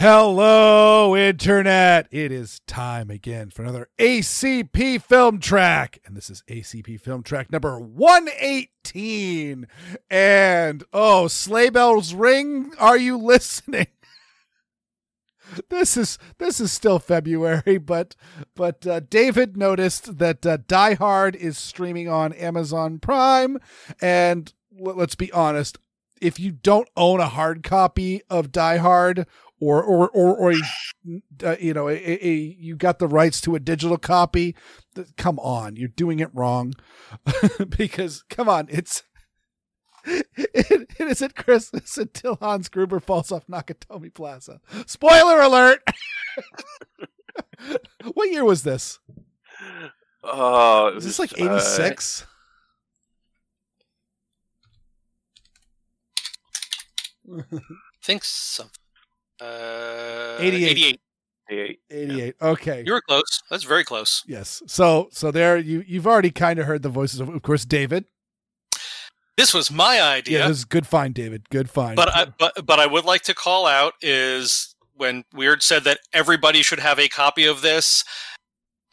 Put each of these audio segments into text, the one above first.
Hello, Internet. It is time again for another ACP film track. And this is ACP film track number 118. And, oh, sleigh bells ring. Are you listening? This is still February, but David noticed that Die Hard is streaming on Amazon Prime. And let's be honest, if you don't own a hard copy of Die Hard, or you got the rights to a digital copy, come on, you're doing it wrong. Because come on, it isn't Christmas until Hans Gruber falls off Nakatomi Plaza. Spoiler alert. What year was this? Was this like 86? I think so. 88. 88. Okay. You were close. That's very close. Yes. So there you've already kind of heard the voices of course, David. This was my idea. Yeah, this is good find, David. Good find. But I would like to call out is when Weer'd said that everybody should have a copy of this.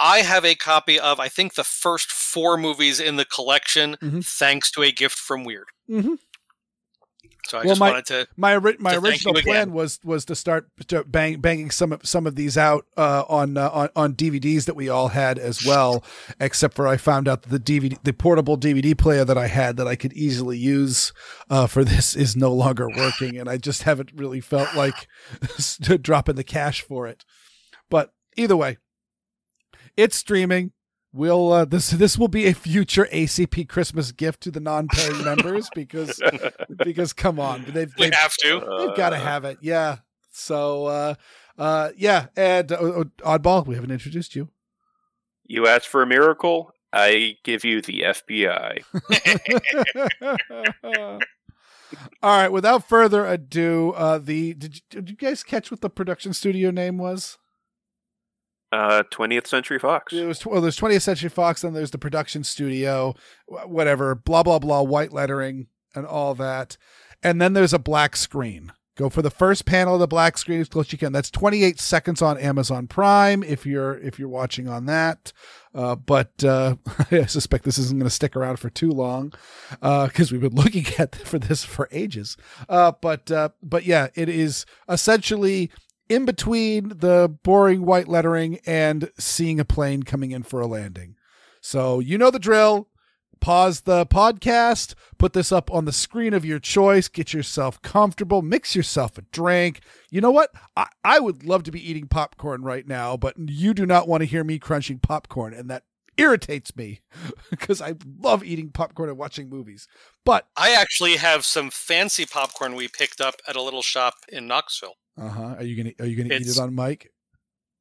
I have a copy of, I think, the first 4 movies in the collection, thanks to a gift from Weer'd. Mm-hmm. So I wanted to. My original plan was to start banging some of these out on DVDs that we all had as well. Except for I found out that the portable DVD player that I had that I could easily use for this is no longer working, and I just haven't really felt like dropping the cash for it. But either way, it's streaming. We'll this will be a future ACP Christmas gift to the non-paying members because come on, they've have to. They've got to have it. Yeah. So yeah, and Oddball, we haven't introduced you. You asked for a miracle, I give you the FBI. All right, without further ado, did you guys catch what the production studio name was? 20th Century Fox. There's 20th Century Fox, then there's the production studio, whatever, blah, blah, blah, white lettering and all that. And then there's a black screen. Go for the first panel of the black screen as close as you can. That's 28 seconds on Amazon Prime if you're watching on that. But I suspect this isn't going to stick around for too long because we've been looking for this for ages. But yeah, it is essentially in between the boring white lettering and seeing a plane coming in for a landing. So you know the drill. Pause the podcast, put this up on the screen of your choice, get yourself comfortable, mix yourself a drink. You know what? I would love to be eating popcorn right now, but you do not want to hear me crunching popcorn, and that irritates me because I love eating popcorn and watching movies. But I actually have some fancy popcorn we picked up at a little shop in Knoxville. Are you gonna eat it on mic?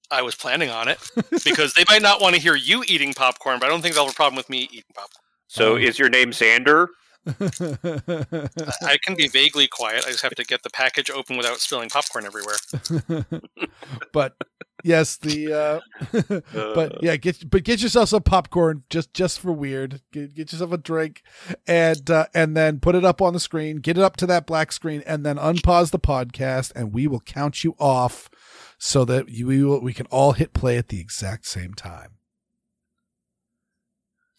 I was planning on it because they might not want to hear you eating popcorn, but I don't think they'll have a problem with me eating popcorn. So is your name Xander? I can be vaguely quiet. I just have to get the package open without spilling popcorn everywhere. But yes, but yeah, get yourself some popcorn just for Weer'd. Get yourself a drink, and then put it up on the screen. Get it up to that black screen, and then unpause the podcast, and we will count you off so that we can all hit play at the exact same time.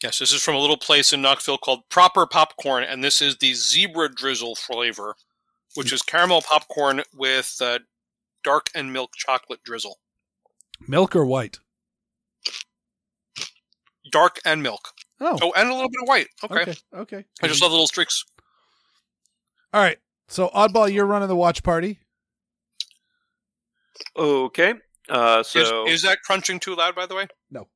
Yes, this is from a little place in Knoxville called Proper Popcorn, and this is the Zebra Drizzle flavor, which is caramel popcorn with dark and milk chocolate drizzle. Milk or white? Dark and milk. Oh, and a little bit of white. Okay. I just love the little streaks. All right, so Oddball, you're running the watch party. Okay. So is that crunching too loud, by the way? No.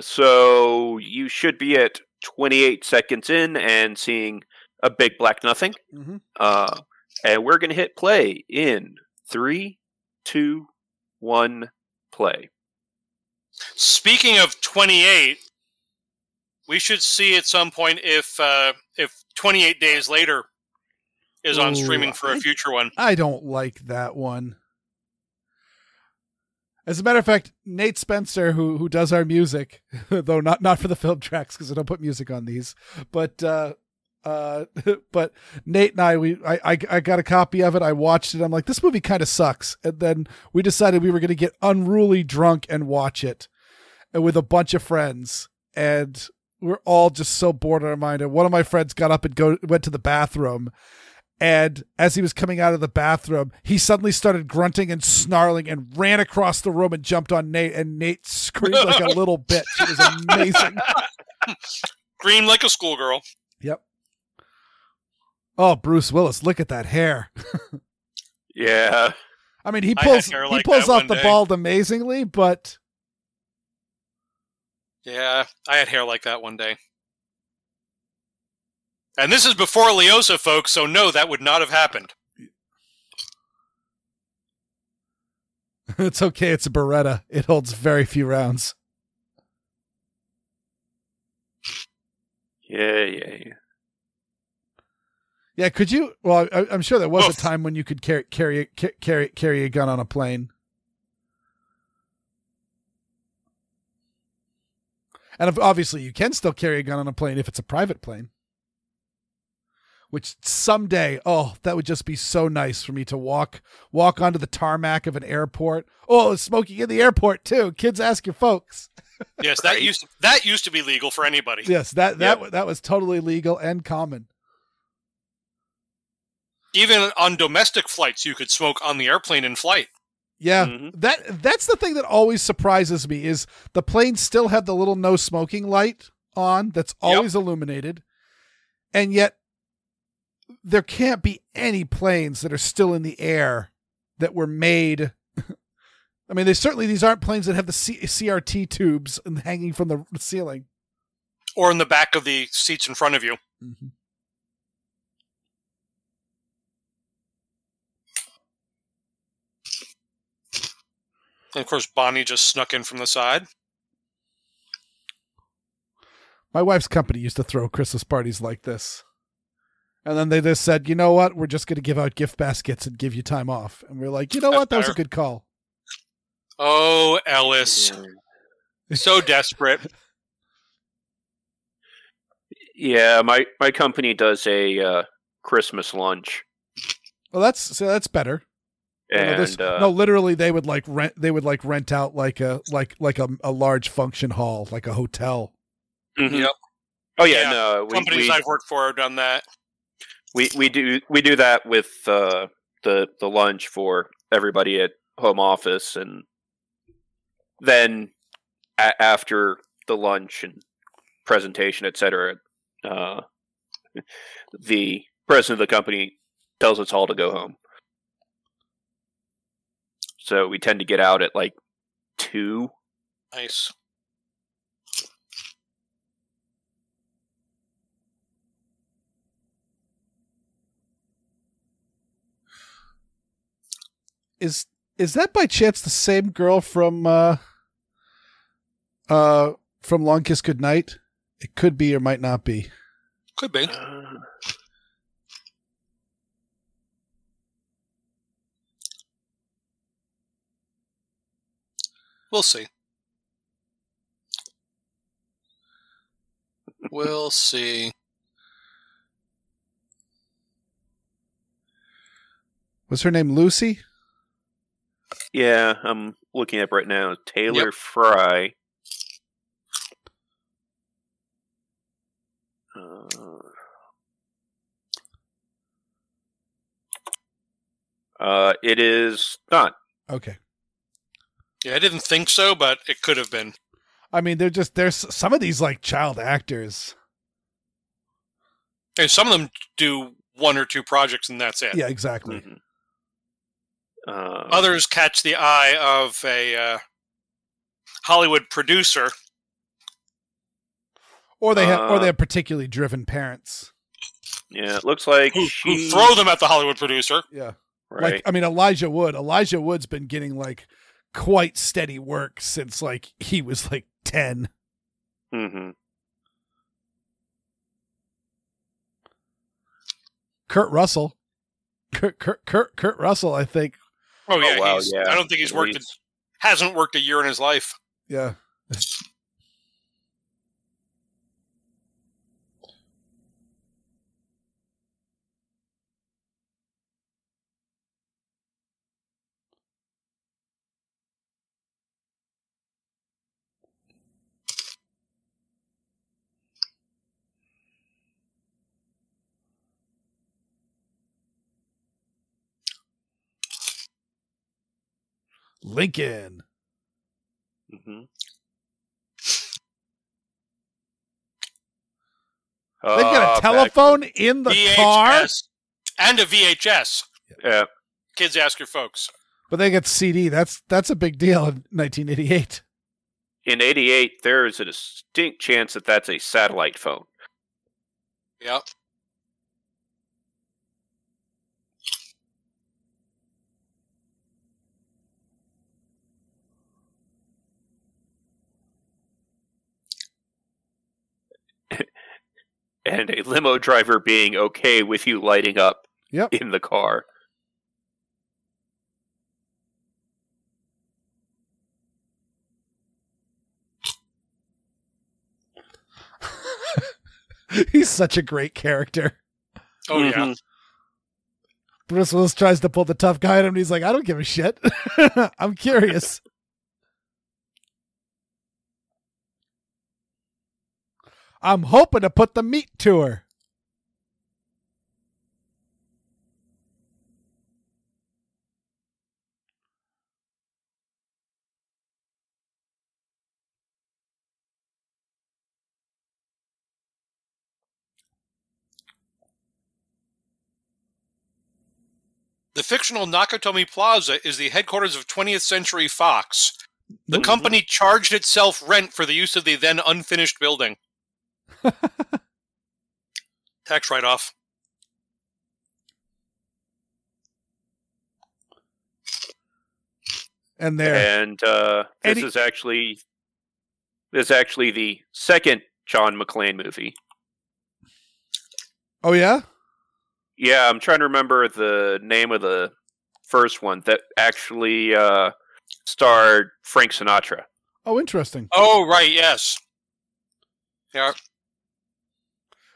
So you should be at 28 seconds in and seeing a big black nothing. Mm-hmm. And we're going to hit play in 3, 2, 1, play. Speaking of 28, we should see at some point if 28 Days Later is on streaming for a future one. I don't like that one. As a matter of fact, Nate Spencer, who does our music, though not for the film tracks because I don't put music on these, but But Nate and I got a copy of it. I watched it. I'm like, this movie kind of sucks. And then we decided we were going to get unruly drunk and watch it with a bunch of friends. And we're all just so bored out of our mind. And one of my friends got up and went to the bathroom. And as he was coming out of the bathroom, he suddenly started grunting and snarling and ran across the room and jumped on Nate. And Nate screamed like a little bitch. It was amazing. Screamed like a schoolgirl. Yep. Oh, Bruce Willis, look at that hair. Yeah. I mean, he pulls off the bald amazingly, but... Yeah, I had hair like that one day. And this is before Leosa, folks, so no, that would not have happened. It's okay, it's a Beretta. It holds very few rounds. Yeah. Yeah, could you? Well, I'm sure there was a time when you could carry a gun on a plane. And obviously, you can still carry a gun on a plane if it's a private plane. Which someday, that would just be so nice for me to walk onto the tarmac of an airport. Oh, it's smoking in the airport too. Kids, ask your folks. Yes, that used to be legal for anybody. Yes, that was totally legal and common. Even on domestic flights, you could smoke on the airplane in flight. Yeah, Mm-hmm. that's the thing that always surprises me is the planes still have the little no smoking light on that's always illuminated, and yet there can't be any planes that are still in the air that were made. I mean, these aren't planes that have the CRT tubes and hanging from the ceiling, or in the back of the seats in front of you. Mm-hmm. And of course, Bonnie just snuck in from the side. My wife's company used to throw Christmas parties like this. And then they just said, you know what? We're just going to give out gift baskets and give you time off. And we're like, you know what? That was a good call. Oh, Ellis. So desperate. Yeah, my company does a Christmas lunch. Well, that's better. And literally they would rent out like a large function hall, like a hotel. Mm-hmm. Yep. Oh yeah, no. Companies I've worked for have done that. We do that with the lunch for everybody at home office, and then after the lunch and presentation, etc., the president of the company tells us all to go home. So we tend to get out at like 2. Nice. Is that by chance the same girl from Long Kiss Goodnight? It could be or might not be. Could be. We'll see. We'll see. Was her name Lucy? Yeah, I'm looking up right now. Taylor Fry. It is not. Okay. Yeah, I didn't think so, but it could have been. I mean, there's some of these like child actors. And some of them do 1 or 2 projects and that's it. Yeah, exactly. Mm-hmm. Others catch the eye of a Hollywood producer, or they have particularly driven parents. Yeah, it looks like who throw them at the Hollywood producer. Yeah, right. Like I mean, Elijah Wood. Elijah Wood's been getting like quite steady work since like he was like 10. Mm-hmm. Kurt Russell, I think. Oh yeah, wow, I don't think he's hasn't worked a year in his life. Yeah. Lincoln. Mm-hmm. They've got a telephone in the VHS car? and a VHS. Yeah. Kids, ask your folks. But they get CD. That's a big deal in 1988. In 88, there is a distinct chance that that's a satellite phone. Yep. And a limo driver being okay with you lighting up in the car. He's such a great character. Oh, yeah. Bruce Willis tries to pull the tough guy on him, and he's like, I don't give a shit. I'm curious. I'm hoping to put the meat to her. The fictional Nakatomi Plaza is the headquarters of 20th Century Fox. The company charged itself rent for the use of the then unfinished building. Tax write-off. And there. And this is actually the second John McClane movie. Oh, yeah? Yeah, I'm trying to remember the name of the first one that actually starred Frank Sinatra. Oh, interesting. Oh, right, yes. Yeah.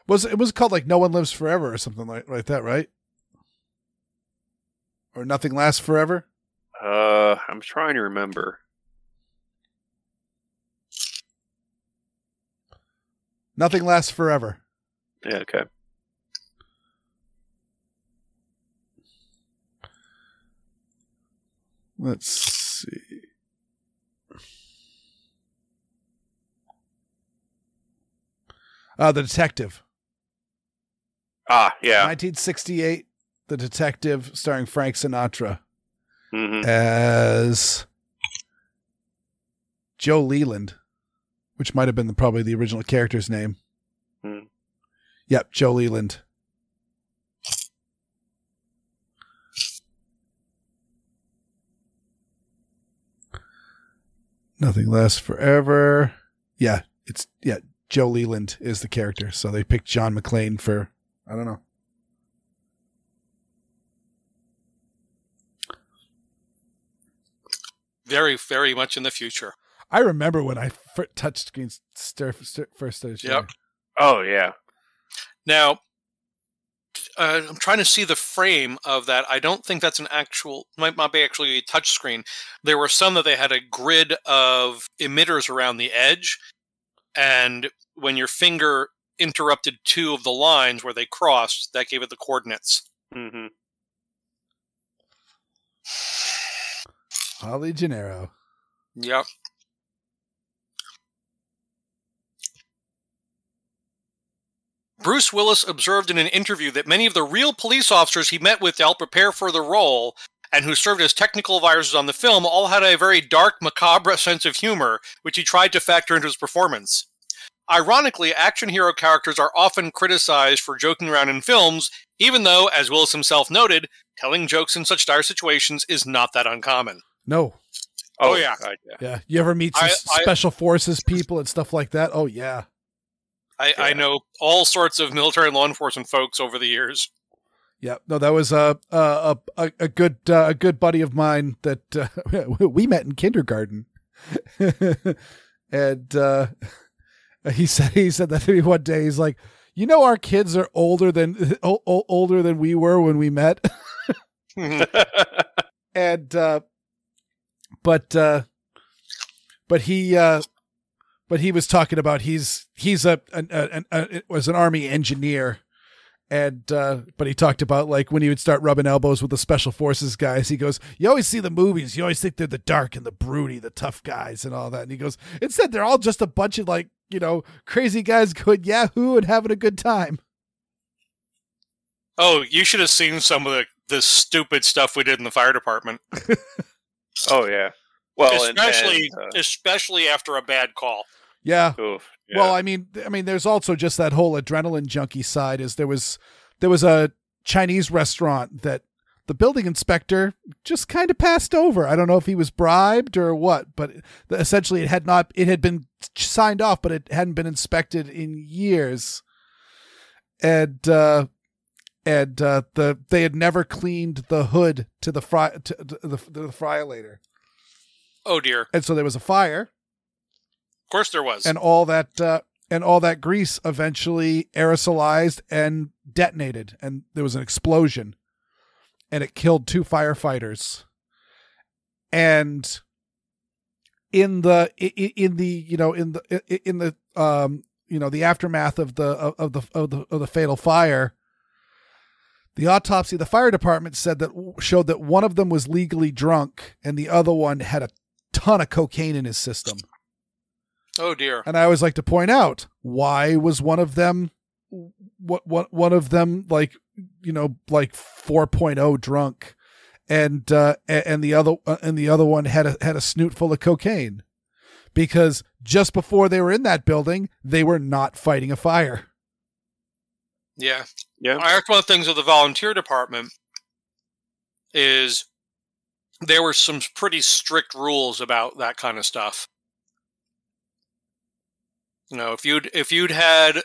It was called like No One Lives Forever or something like that, right? Or Nothing Lasts Forever? I'm trying to remember. Nothing Lasts Forever. Yeah, okay. Let's see. The Detective. Ah, yeah. 1968, The Detective, starring Frank Sinatra Mm-hmm. as Joe Leland, which might have been probably the original character's name. Mm. Yep, Joe Leland. Nothing Lasts Forever. Yeah, Joe Leland is the character. So they picked John McClane for, I don't know. Very, very much in the future. I remember when I touchscreens first started showing. Yep. Oh, yeah. Now, I'm trying to see the frame of that. I don't think that's an actual, might not be actually a touch screen. There were some that they had a grid of emitters around the edge, and when your finger interrupted two of the lines where they crossed, that gave it the coordinates. Mm-hmm. Holly Gennaro. Yep. Bruce Willis observed in an interview that many of the real police officers he met with to help prepare for the role and who served as technical advisors on the film all had a very dark, macabre sense of humor, which he tried to factor into his performance. Ironically, action hero characters are often criticized for joking around in films, even though, as Willis himself noted, telling jokes in such dire situations is not that uncommon. No. Oh, yeah. Yeah. You ever meet some special forces people and stuff like that? Oh, yeah. I know all sorts of military and law enforcement folks over the years. Yeah, no, that was a good buddy of mine that we met in kindergarten, and he said that to me one day. He's like, you know, our kids are older than we were when we met, and but he was talking about he was an army engineer, And but he talked about like when he would start rubbing elbows with the special forces guys, he goes, you always see the movies, you always think they're the dark and the broody, the tough guys and all that. And he goes, instead they're all just a bunch of like, crazy guys going Yahoo and having a good time. Oh, you should have seen some of the stupid stuff we did in the fire department. Oh yeah. Well, especially after a bad call. Yeah. Oof, yeah. Well, I mean, there's also just that whole adrenaline junkie side. Is there was a Chinese restaurant that the building inspector just kind of passed over. I don't know if he was bribed or what, but essentially it had been signed off, but it hadn't been inspected in years. And they had never cleaned the hood to the fryolator. Oh dear. And so there was a fire. Of course there was. And all that grease eventually aerosolized and detonated, and there was an explosion, and it killed 2 firefighters. And in the aftermath of the fatal fire, the autopsy, the fire department showed that one of them was legally drunk and the other one had a ton of cocaine in his system. Oh dear. And I always like to point out, why was one of them like 4.0 drunk and the other one had a snoot full of cocaine? Because just before they were in that building, they were not fighting a fire. Yeah. Yeah. That's one of the things with the volunteer department is there were some pretty strict rules about that kind of stuff. If you'd had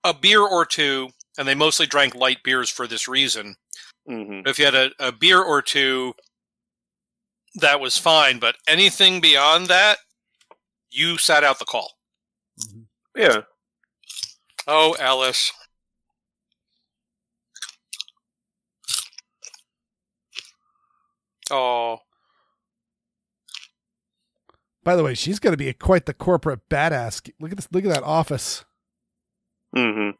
a beer or two, and they mostly drank light beers for this reason. Mm-hmm. If you had a beer or two, that was fine. But anything beyond that, you sat out the call. Mm-hmm. Yeah. Oh, Alice. Oh. By the way, she's going to be quite the corporate badass. Look at this. Look at that office. Mm-hmm.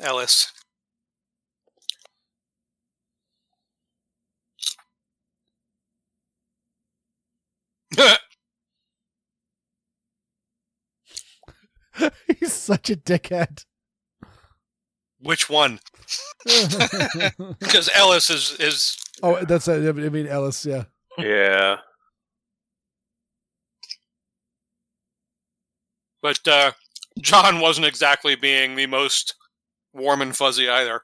Alice. He's such a dickhead. Which one? Because Ellis is. Oh, that's I mean Ellis, yeah. Yeah. But John wasn't exactly being the most warm and fuzzy either.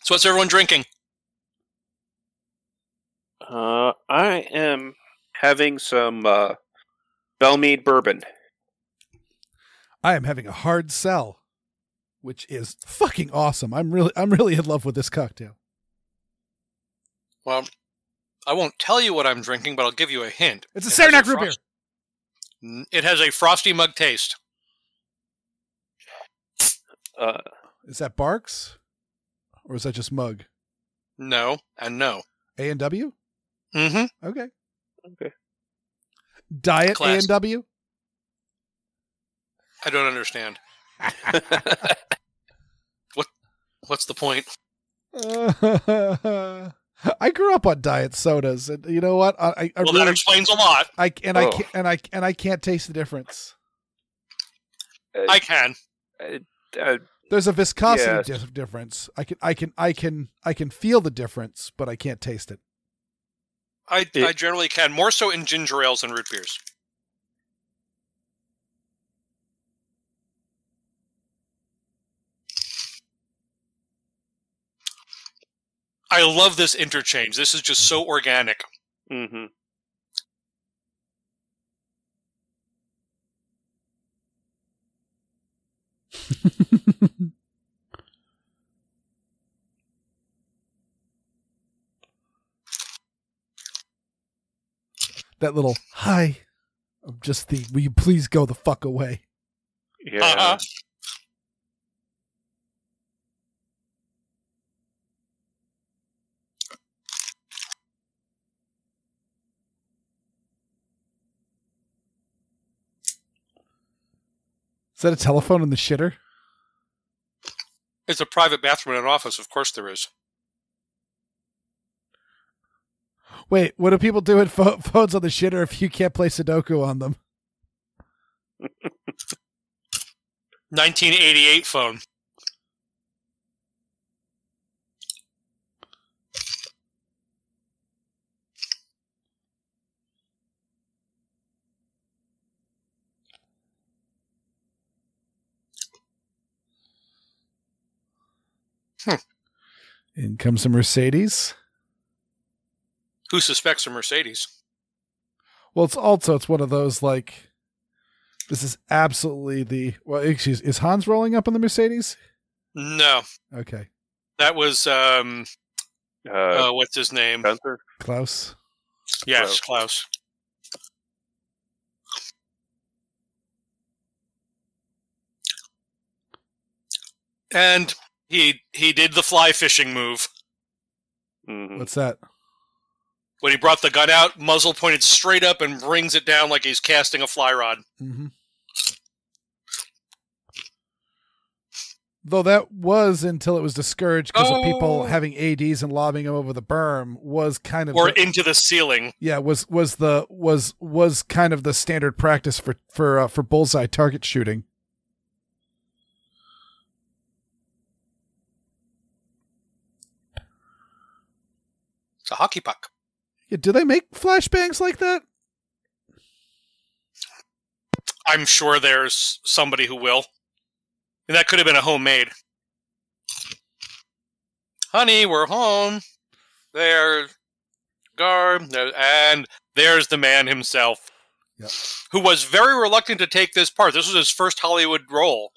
So what's everyone drinking? I am having some Bellmead bourbon. I am having a hard sell, which is fucking awesome. I'm really in love with this cocktail. Well, I won't tell you what I'm drinking, but I'll give you a hint. It's a Saranac root beer. It has a frosty mug taste. Is that Barks? Or is that just mug? No, and no. A&W? Mm-hmm. Okay. Okay. Diet Class. A&W? I don't understand. What's the point? I grew up on diet sodas, and you know what? I well, really, that explains a lot. I can't taste the difference. I can. There's a viscosity difference. I can feel the difference, but I can't taste it. I generally can, more so in ginger ales and root beers. I love this interchange. This is just so organic. Mm-hmm. That little hi of just the, will you please go the fuck away? Yeah. Uh-huh. Is that a telephone in the shitter? It's a private bathroom in an office. Of course there is. Wait, what do people do with phones on the shitter if you can't play Sudoku on them? 1988 phone. In comes a Mercedes. Who suspects a Mercedes? Well, it's one of those, like, this is absolutely the, well, excuse, is Hans rolling up on the Mercedes? No. Okay. That was, what's his name? Gunther? Klaus. Yes, Klaus. And he did the fly fishing move. Mm-hmm. What's that? When he brought the gun out, muzzle pointed straight up and brings it down like he's casting a fly rod. Mm-hmm. Though that was until it was discouraged because of people having ADs and lobbing them over the berm was kind of into the ceiling. Yeah, was kind of the standard practice for bullseye target shooting. It's a hockey puck. Yeah, do they make flashbangs like that? I'm sure there's somebody who will. And that could have been a homemade. Honey, we're home. There's Garb, and there's the man himself. Yep. Who was very reluctant to take this part. This was his first Hollywood role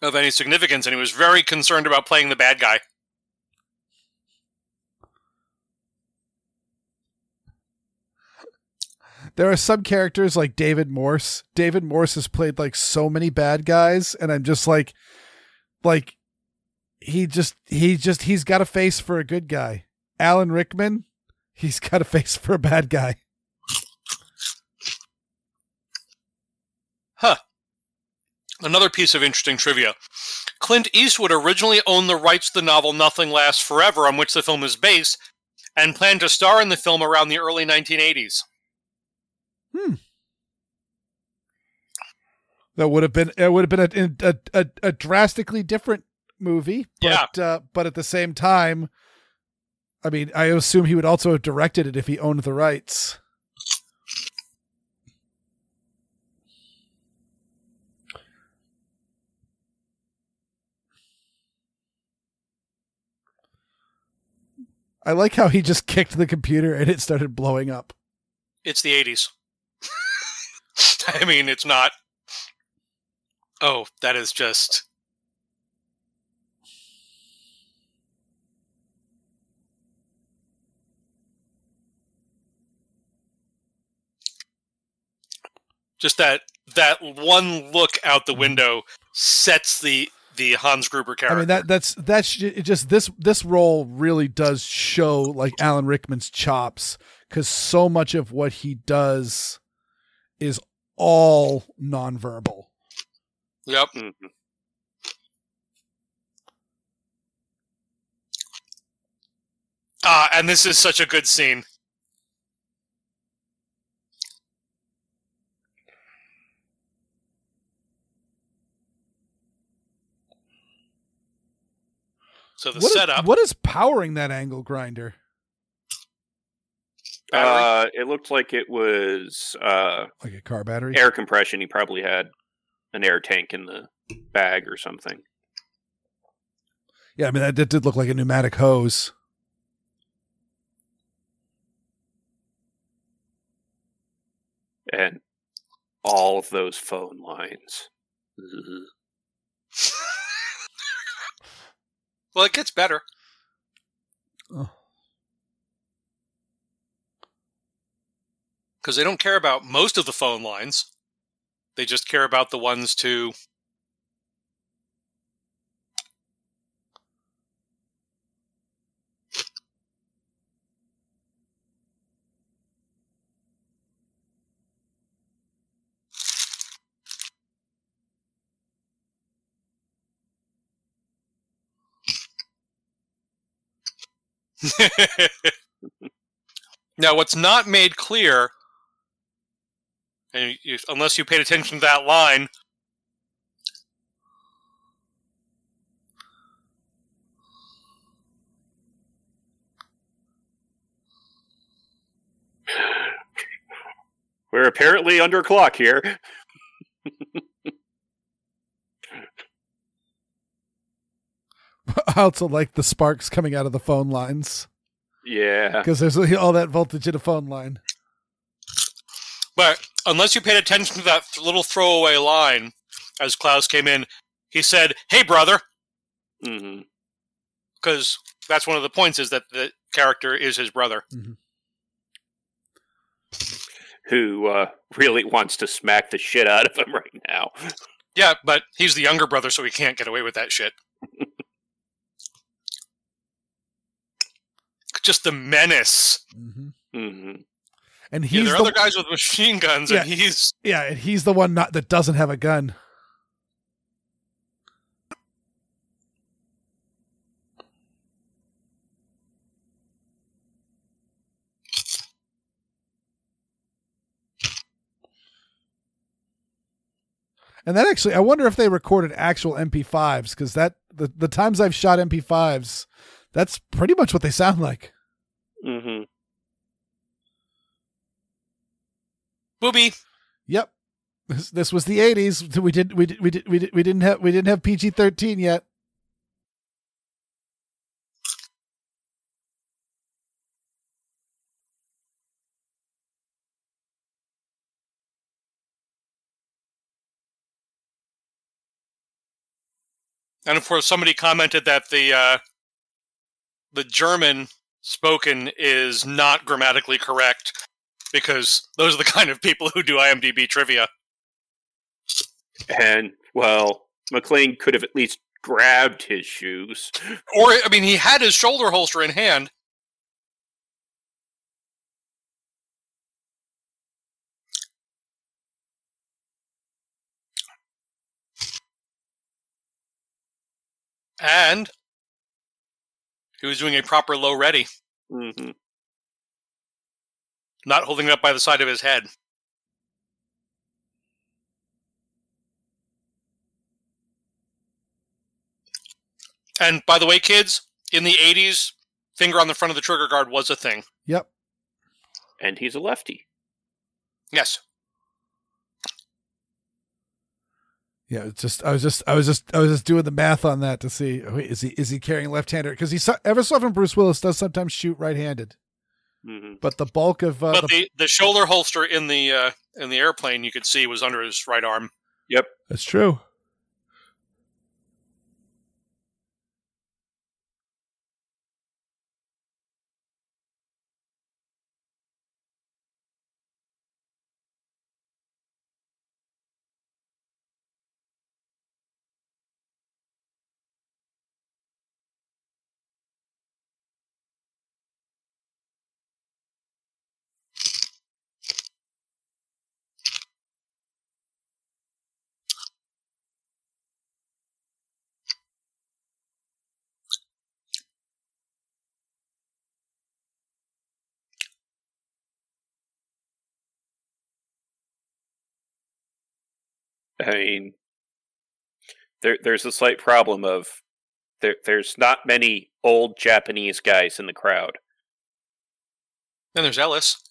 of any significance, and he was very concerned about playing the bad guy. There are some characters like David Morse. David Morse has played like so many bad guys, and I'm just like he's got a face for a good guy. Alan Rickman, he's got a face for a bad guy. Huh. Another piece of interesting trivia. Clint Eastwood originally owned the rights to the novel Nothing Lasts Forever, on which the film is based, and planned to star in the film around the early 1980s. That would have been a drastically different movie, but Yeah. But at the same time, I mean, I assume he would also have directed it if he owned the rights. I like how he just kicked the computer and it started blowing up. It's the 80s. I mean, it's not... Oh, that is just... Just that one look out the window sets the Hans Gruber character. I mean, that's just this role really does show like Alan Rickman's chops, because so much of what he does is all nonverbal. Yep. Mm-hmm. And this is such a good scene. So the setup. What is powering that angle grinder? It looked like it was Like a car battery? air compression. He probably had an air tank in the bag or something. Yeah, I mean, that did look like a pneumatic hose. And all of those phone lines. Ugh. Well, it gets better. Oh. Because they don't care about most of the phone lines. They just care about the ones to... Now, what's not made clear, and unless you paid attention to that line, we're apparently under clock here. I also like the sparks coming out of the phone lines. Yeah. Because there's all that voltage in a phone line. but unless you paid attention to that little throwaway line, as Klaus came in, he said, "Hey, brother." Mm-hmm. Because that's one of the points, is that the character is his brother. Mm-hmm. Who really wants to smack the shit out of him right now. Yeah, but he's the younger brother, so he can't get away with that shit. Just the menace. Mm-hmm. Mm-hmm. And he's there are other guys with machine guns, and he's... Yeah, and he's the one that doesn't have a gun. And that actually, I wonder if they recorded actual MP5s, because the times I've shot MP5s, that's pretty much what they sound like. Mm-hmm. Booby. Yep. This was the 80s. We didn't have PG-13 yet. And of course, somebody commented that the German spoken is not grammatically correct, because those are the kind of people who do IMDb trivia. And, well, McClane could have at least grabbed his shoes. Or, I mean, he had his shoulder holster in hand. And he was doing a proper low ready. Mm-hmm. Not holding it up by the side of his head. And by the way, kids, in the 80s, finger on the front of the trigger guard was a thing. Yep. And he's a lefty. Yes. Yeah, I was just doing the math on that to see, wait, is he carrying left-hander? Because ever so often Bruce Willis does sometimes shoot right-handed. Mm-hmm. But the bulk of but the shoulder holster in the airplane, you could see, was under his right arm. Yep. That's true. I mean, there's a slight problem of there's not many old Japanese guys in the crowd. Then there's Ellis.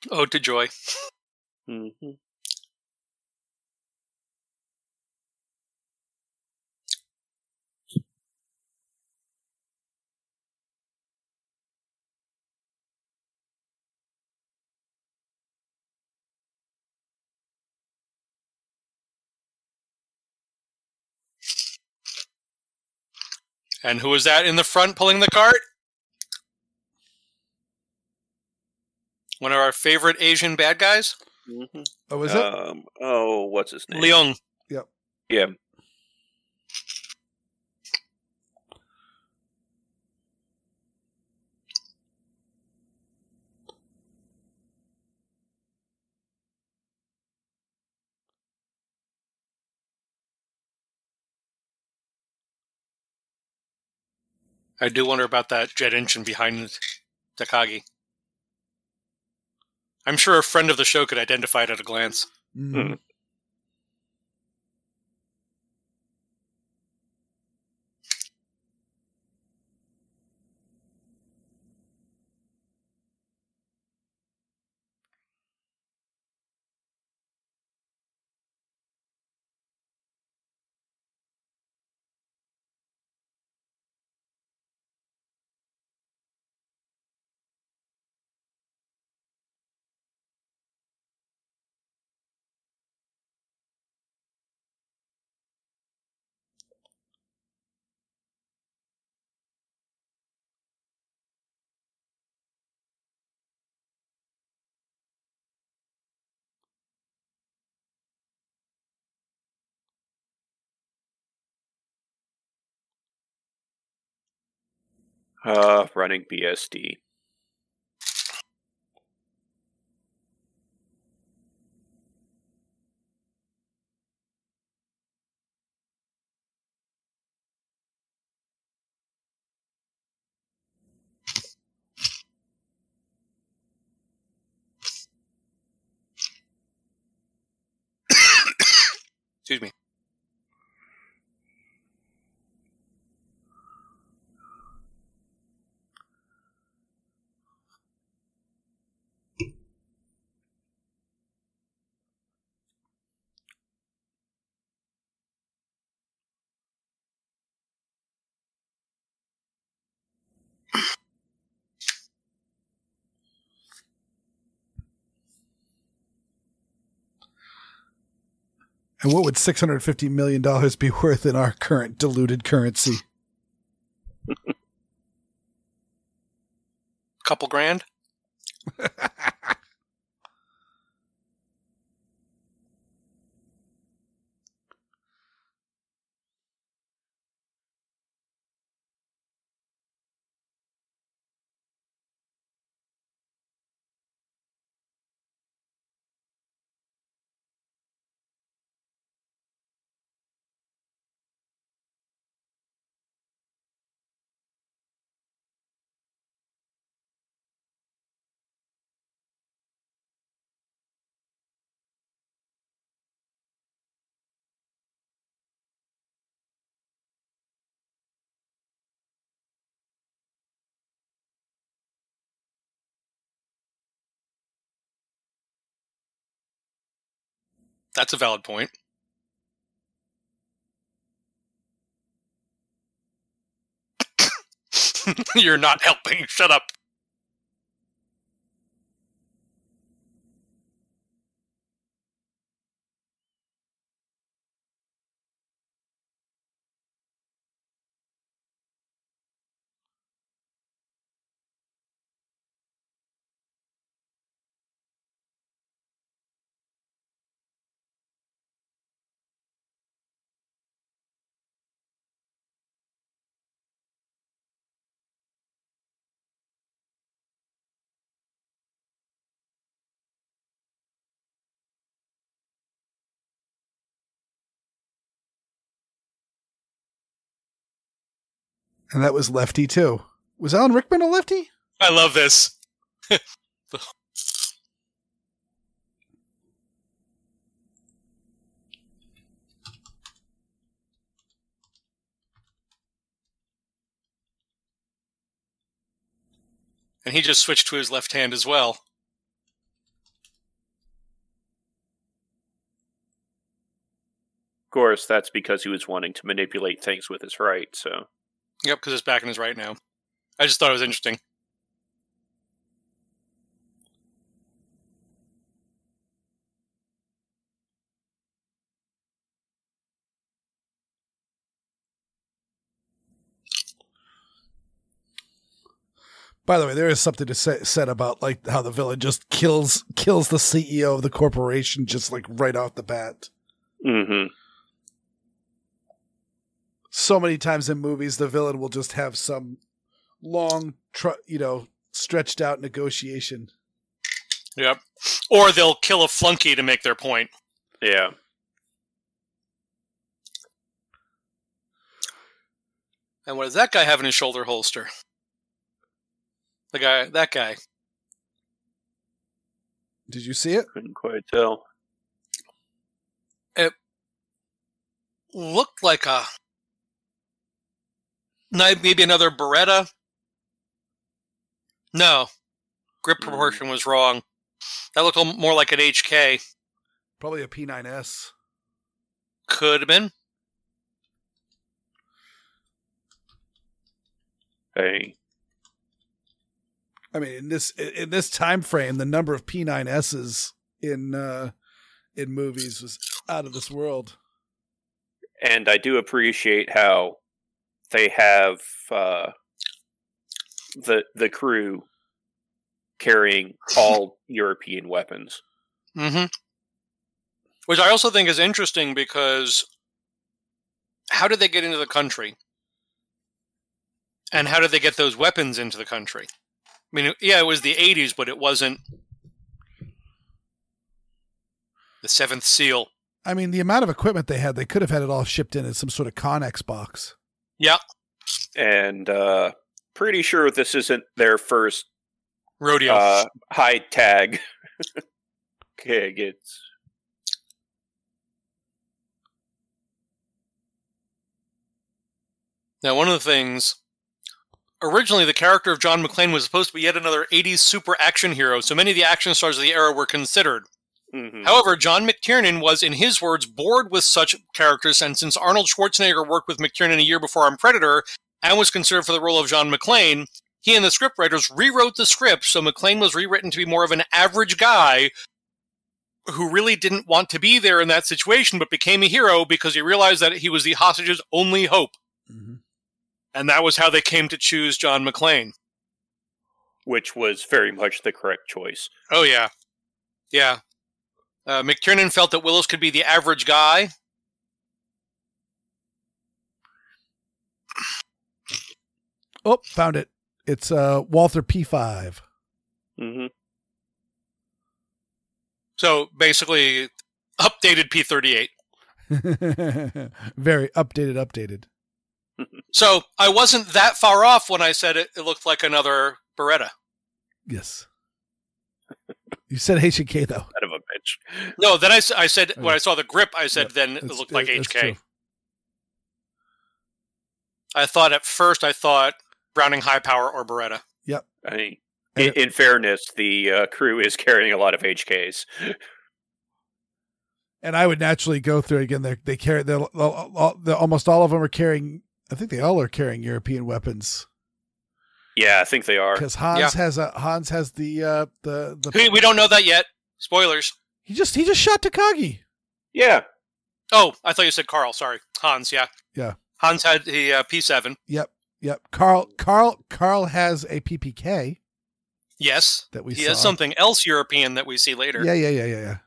Ode to Joy. Mm-hmm. And who is that in the front pulling the cart? One of our favorite Asian bad guys? Mm-hmm. Oh, is it? Oh, what's his name? Leung. Yep. Yeah. I do wonder about that jet engine behind Takagi. I'm sure a friend of the show could identify it at a glance. Mm. Running BSD. Excuse me. And what would $650 million be worth in our current diluted currency? Couple grand? That's a valid point. You're not helping. Shut up. And that was Lefty, too. Was Alan Rickman a lefty? I love this. And he just switched to his left hand as well. course, that's because he was wanting to manipulate things with his right, so. Yep, because it's back in his right now. I just thought it was interesting. By the way, there is something to say said about like how the villain just kills the CEO of the corporation just like right off the bat. Mm-hmm. So many times in movies, the villain will just have some long, stretched out negotiation. Yep. Or they'll kill a flunky to make their point. Yeah. And what does that guy have in his shoulder holster? That guy. Did you see it? Couldn't quite tell. It looked like maybe another Beretta. No. Grip proportion was wrong. That looked more like an HK. Probably a P9S. Could have been. Hey. I mean, in this time frame, the number of P9Ss in movies was out of this world. And I do appreciate how they have the crew carrying all European weapons. Mm-hmm. Which I also think is interesting because how did they get into the country? And how did they get those weapons into the country? I mean, yeah, it was the 80s, but it wasn't the Seventh Seal. I mean, the amount of equipment they had, they could have had it all shipped in as some sort of Connex box. Yeah. And pretty sure this isn't their first rodeo. High tag gig. It's now, one of the things, originally the character of John McClane was supposed to be yet another 80s super action hero, so many of the action stars of the era were considered. mm-hmm. However, John McTiernan was, in his words, bored with such characters, and since Arnold Schwarzenegger worked with McTiernan a year before on Predator and was considered for the role of John McClane, he and the scriptwriters rewrote the script, so McClane was rewritten to be more of an average guy who really didn't want to be there in that situation, but became a hero because he realized that he was the hostage's only hope. Mm-hmm. And that was how they came to choose John McClane. Which was very much the correct choice. Oh, yeah. Yeah. McTiernan felt that Willis could be the average guy. Oh, found it. It's Walther P5. Mm-hmm. So, basically, updated P-38. Very updated. So, I wasn't that far off when I said it looked like another Beretta. Yes. You said HK, though. Son of a bitch. No, then I said, when I saw the grip, I said, then it looked like HK. True. I thought at first, Browning High Power or Beretta. Yep. I mean, in fairness, the crew is carrying a lot of HKs. And I would naturally go through again. They carry. Almost all of them are carrying. I think they all are carrying European weapons. Yeah, I think they are. Because Hans has the. We don't know that yet. Spoilers. He just shot Takagi. Yeah. Oh, I thought you said Carl. Sorry, Hans. Yeah. Yeah. Hans had the P7. Yep. Carl has a PPK. Yes. That we he saw. has something else European that we see later. Yeah.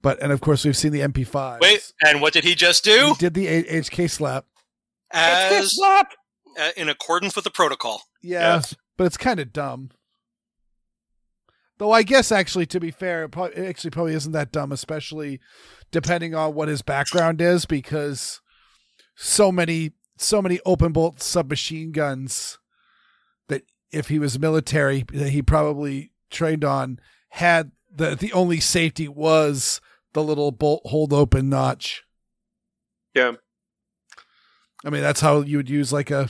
And of course we've seen the MP5. Wait, and what did he just do? He did the HK slap. HK slap! In accordance with the protocol. Yeah, yes. But it's kind of dumb. Though I guess actually, to be fair, it probably isn't that dumb, especially depending on what his background is, because so many open bolt submachine guns that if he was military that he probably trained on had the only safety was the little bolt hold open notch. Yeah. I mean, that's how you would use like a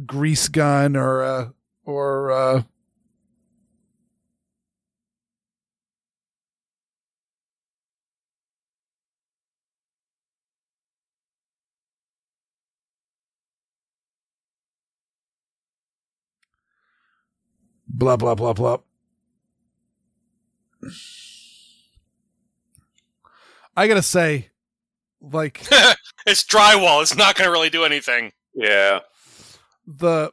grease gun or Blah, blah, blah, blah. I gotta say, like... It's drywall. It's not going to really do anything. Yeah. The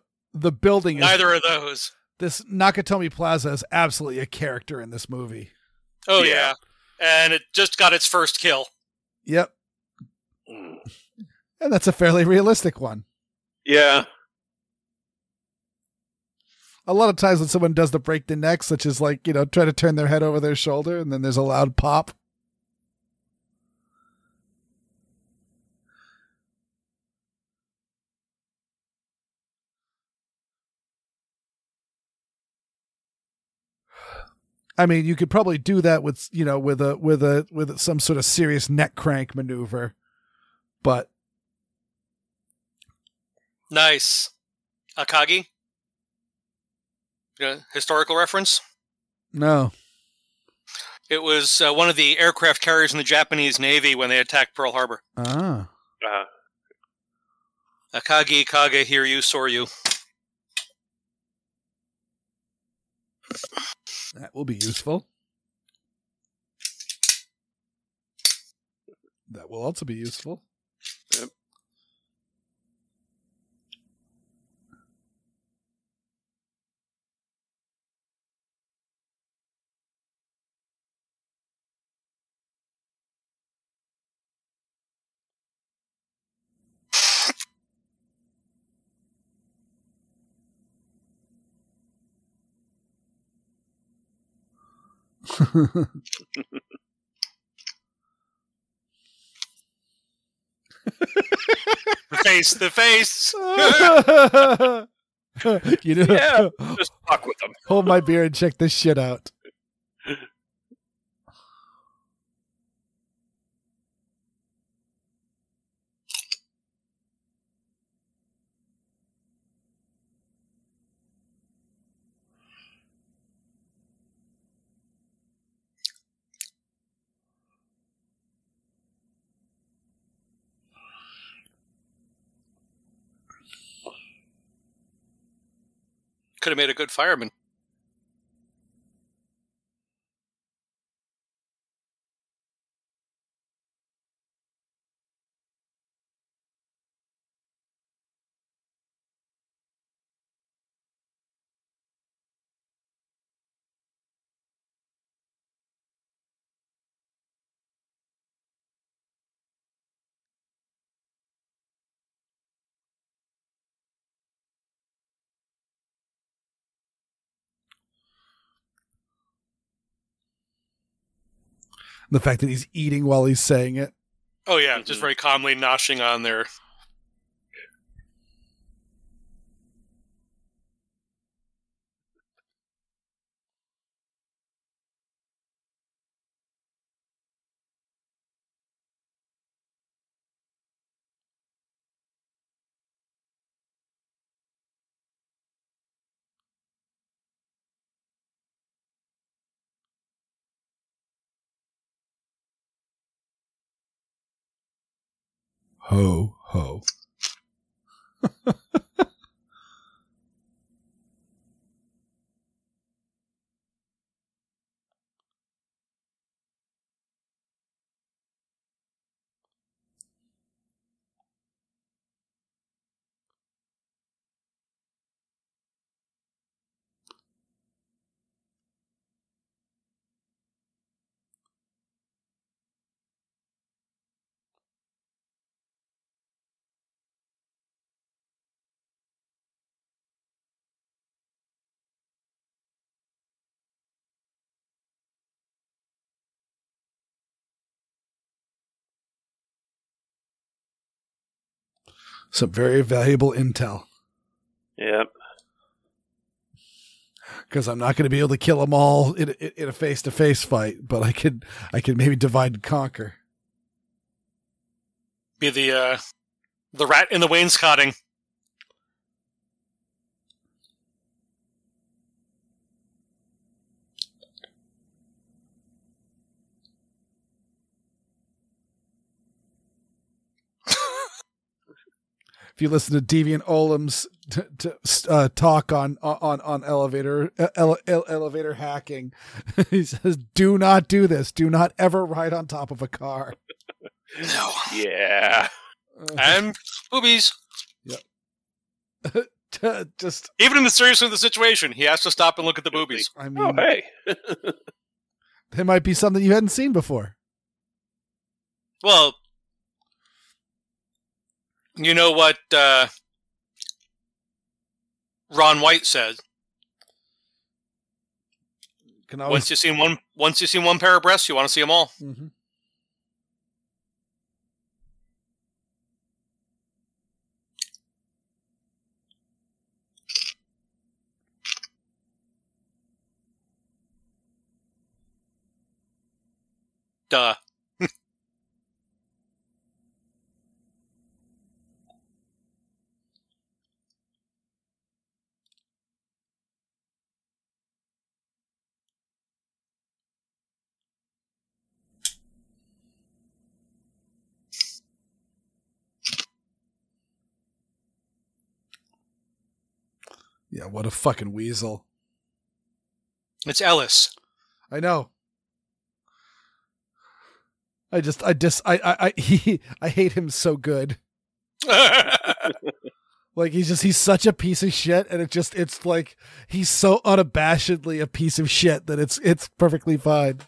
building Neither of those. This Nakatomi Plaza is absolutely a character in this movie. Oh, yeah. And it just got its first kill. Yep. And that's a fairly realistic one. Yeah. A lot of times when someone does the break the neck, such as like, try to turn their head over their shoulder and then there's a loud pop. I mean, you could probably do that with, with some sort of serious neck crank maneuver, but. Nice. Akagi? Historical reference? No. It was one of the aircraft carriers in the Japanese Navy when they attacked Pearl Harbor. Ah. Akagi, Kage, hear you, soar you. That will be useful. That will also be useful. Yep. The face. Yeah, just fuck with them. Hold my beer and check this shit out. Could have made a good fireman. The fact that he's eating while he's saying it. Oh, yeah, just very calmly noshing on there. Ho, ho. Some very valuable intel. Yep. Because I'm not going to be able to kill them all in a face-to-face fight, but I could maybe divide and conquer. Be the rat in the wainscoting. If you listen to Deviant Olam's talk on elevator hacking, he says, "Do not do this. Do not ever ride on top of a car." No. Yeah. And boobies. Yep. Just even in the seriousness of the situation, he has to stop and look at the boobies. I mean, Oh, hey. it might be something you hadn't seen before. Well, you know what Ron White said. Once you've seen one pair of breasts, you want to see them all. Mm-hmm. Duh. Yeah, what a fucking weasel. It's Ellis. I know. I hate him so good. Like he's such a piece of shit, and it's like he's so unabashedly a piece of shit that it's perfectly fine.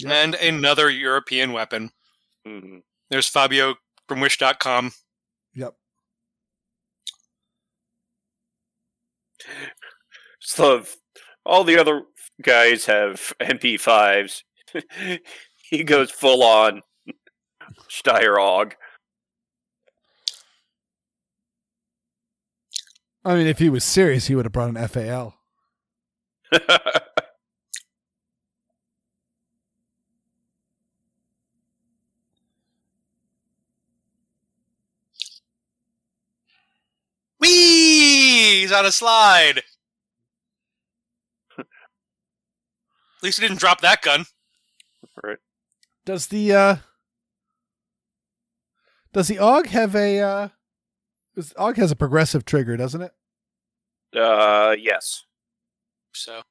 And another European weapon. Mm-hmm. There's Fabio from Wish.com. Yep. So all the other guys have MP5s. He goes full on Steyr-Og. I mean, if he was serious, he would have brought an FAL. Whee! He's on a slide. At least he didn't drop that gun. Right. Does the AUG have a AUG has a progressive trigger, doesn't it? Yes. So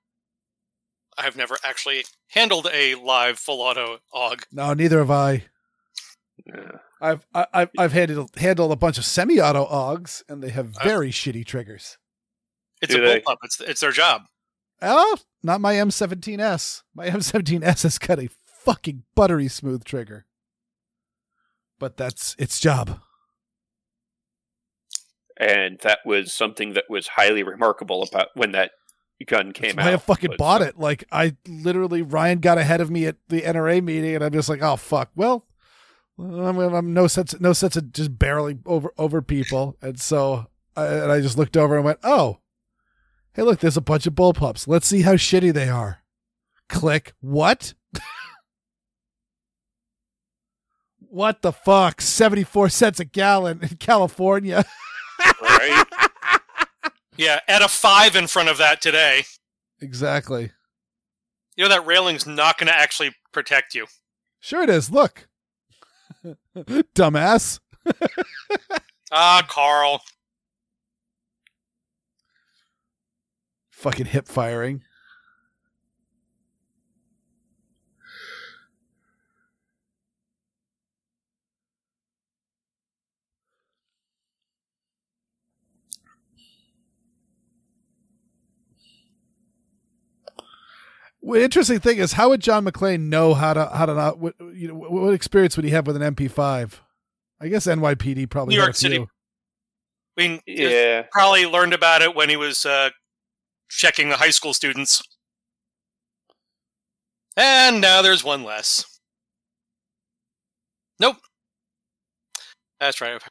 I have never actually handled a live full auto AUG. No, neither have I. Yeah. I've handled a bunch of semi-auto AUGs, and they have very shitty triggers. It's a bullpup. It's their job. Oh, not my M17S. My M17S has got a fucking buttery smooth trigger. But that's its job. And that was something that was highly remarkable about when that gun came out. I fucking bought it. Like, Ryan got ahead of me at the NRA meeting, and I'm just like, oh, fuck. Well, I'm no sense of just barreling over people. And so I just looked over and went, oh, hey, look, there's a bunch of bullpups. Let's see how shitty they are. Click. What? What the fuck? 74 cents a gallon in California. Right? Yeah, add a 5 in front of that today. Exactly. You know that railing's not going to actually protect you. Sure it is. Look. Dumbass. Carl. Fucking hip firing. The interesting thing is, how would John McClane know how to not? What experience would he have with an MP5? I guess NYPD probably New had York a few. City. I mean, Yeah. probably learned about it when he was checking the high school students. And now there's one less. Nope. That's right. I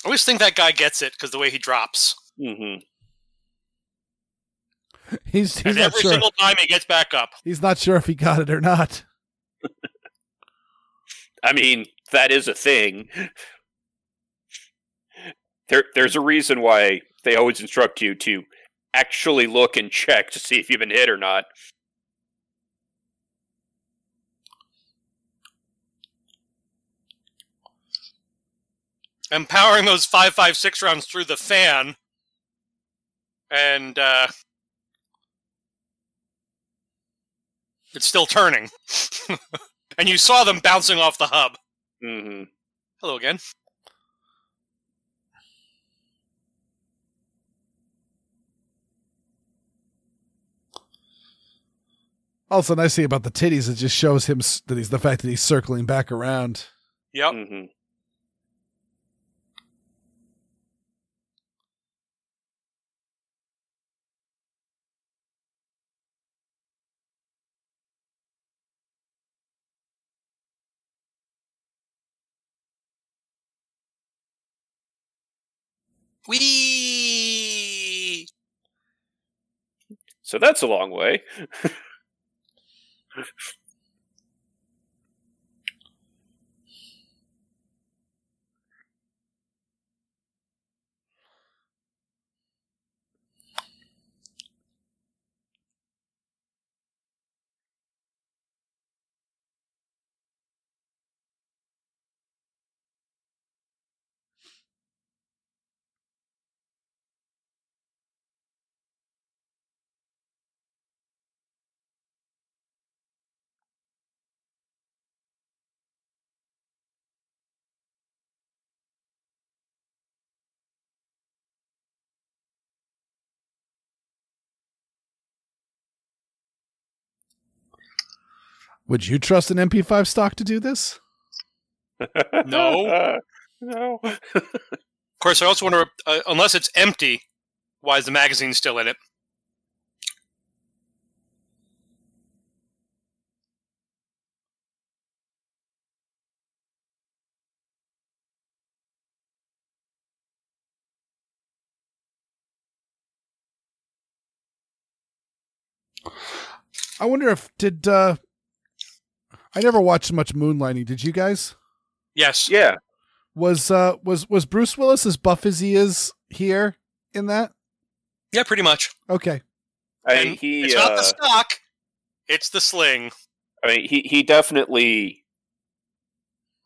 always think that guy gets it because the way he drops. Mm-hmm. He's and not every sure. single time he gets back up. He's not sure if he got it or not. I mean, that is a thing. There's a reason why they always instruct you to actually look and check to see if you've been hit or not. And powering those 5.56 rounds through the fan. And it's still turning. And you saw them bouncing off the hub. Mm-hmm. Hello again. Also, nice thing about the titties, it just shows him that the fact that he's circling back around. Yep. Mm-hmm. Whee! So that's a long way. Would you trust an MP5 stock to do this? No. No. Of course, I also wonder, unless it's empty, why is the magazine still in it? I wonder if I never watched much moonlighting. Did you guys? Yes. Yeah. Was Bruce Willis as buff as he is here in that? Yeah, pretty much. Okay. It's not the stock; it's the sling. I mean, he definitely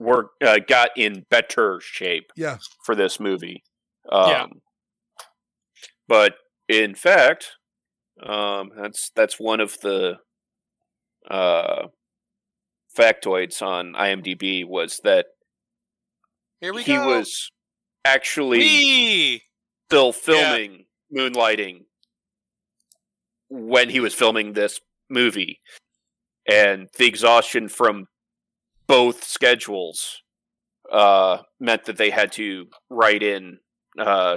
got in better shape. Yeah. For this movie. Yeah. But in fact, that's one of the factoids on IMDb was that Here we he go. was actually Whee! still filming Moonlighting when he was filming this movie, and the exhaustion from both schedules meant that they had to write in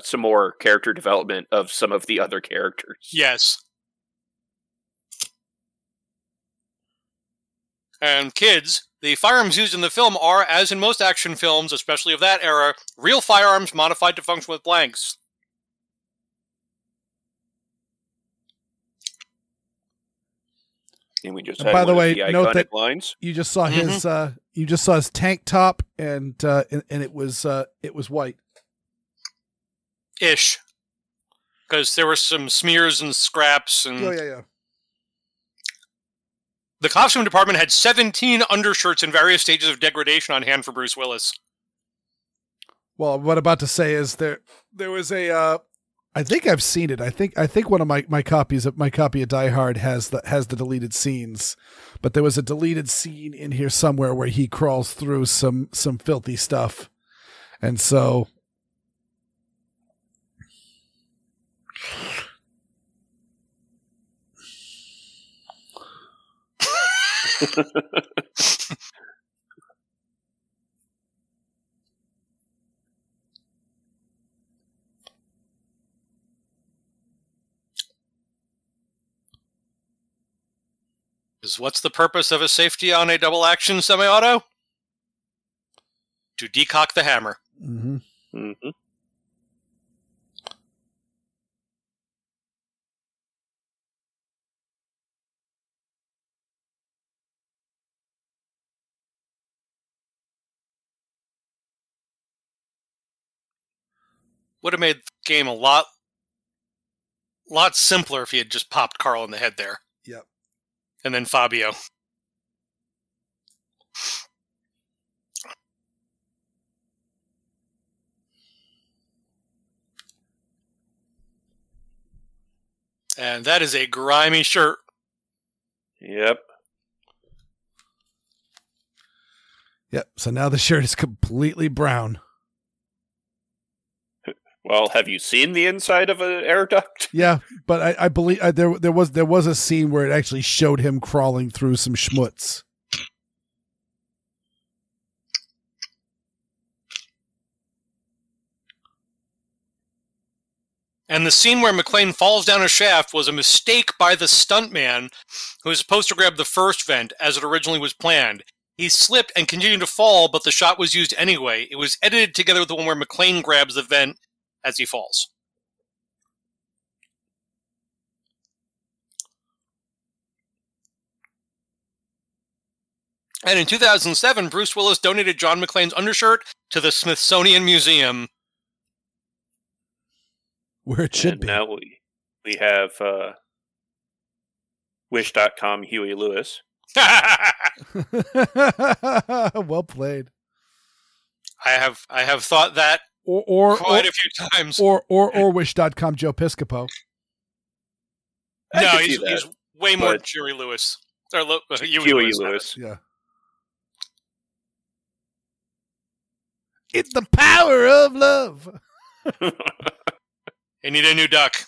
some more character development of some of the other characters. Yes. And kids, the firearms used in the film are, as in most action films, especially of that era, real firearms modified to function with blanks. And we just And had by the one way, of the note iconic that lines. you just saw his tank top and it was white. Ish. Because there were some smears and scraps. And Oh yeah. the costume department had 17 undershirts in various stages of degradation on hand for Bruce Willis. Well, what I'm about to say is there was a I think I've seen it. I think one of my copies of Die Hard has the deleted scenes, but there was a deleted scene in here somewhere where he crawls through some filthy stuff, and so. What's the purpose of a safety on a double-action semi-auto? To decock the hammer. Mm-hmm. Mm-hmm. Would have made the game a lot simpler if he had just popped Carl in the head there. Yep. And then Fabio. And that is a grimy shirt. Yep. Yep. So now the shirt is completely brown. Well, have you seen the inside of an air duct? Yeah, but I believe there was a scene where it actually showed him crawling through some schmutz. And the scene where McClane falls down a shaft was a mistake by the stuntman who was supposed to grab the first vent as it originally was planned. He slipped and continued to fall, but the shot was used anyway. It was edited together with the one where McClane grabs the vent as he falls. And in 2007, Bruce Willis donated John McClane's undershirt to the Smithsonian Museum. Where it should be. Now we have Wish.com Huey Lewis. Well played. I have thought that quite a few times. Or Wish.com Joe Piscopo. No, he's way more Jerry Lewis. Or Huey Lewis. Yeah. It's the power of love. They need a new duck.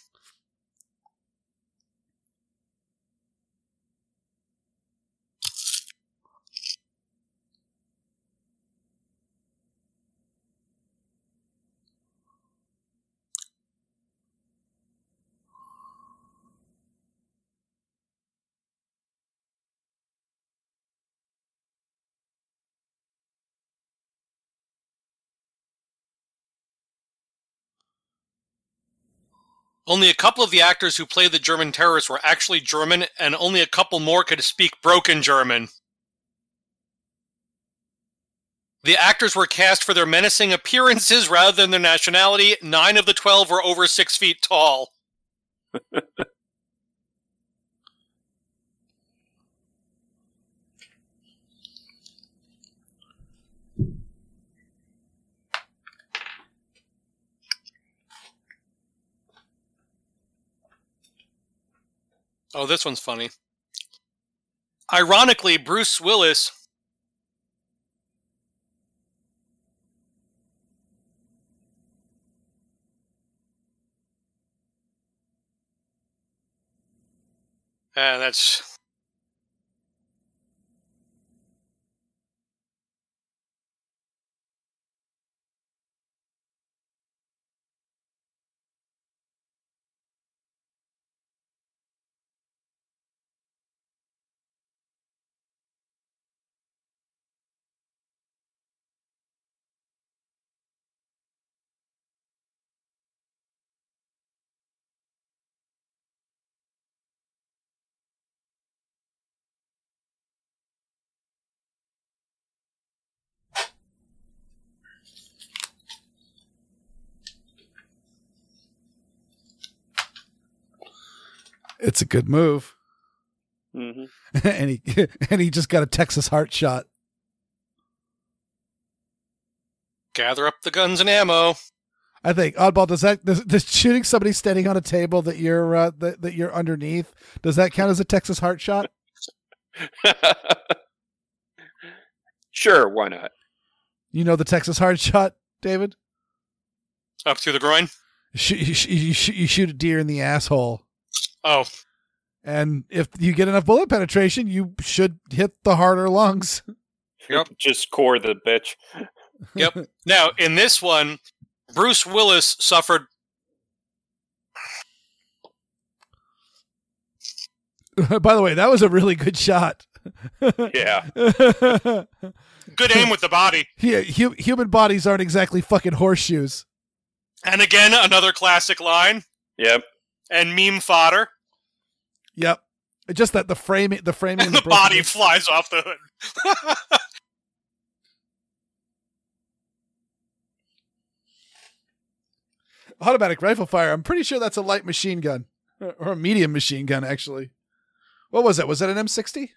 Only a couple of the actors who played the German terrorists were actually German, and only a couple more could speak broken German. The actors were cast for their menacing appearances rather than their nationality. 9 of the 12 were over 6 feet tall. Oh, this one's funny. Ironically, Bruce Willis... that's... It's a good move. Mm-hmm. and he just got a Texas heart shot. Gather up the guns and ammo. I think Oddball, does shooting somebody standing on a table that you're that you're underneath, does that count as a Texas heart shot? Sure, why not? You know the Texas heart shot, David? Up through the groin? You shoot a deer in the asshole. Oh. And if you get enough bullet penetration, you should hit the harder lungs. Yep. Just core the bitch. Yep. Now, in this one, Bruce Willis suffered... By the way, that was a really good shot. Yeah. Good aim with the body. Yeah, human bodies aren't exactly fucking horseshoes. And again, another classic line. Yep. And meme fodder. Yep. Just that the framing, And the body flies off the hood. Automatic rifle fire. I'm pretty sure that's a light machine gun. Or a medium machine gun, actually. What was that? Was that an M60?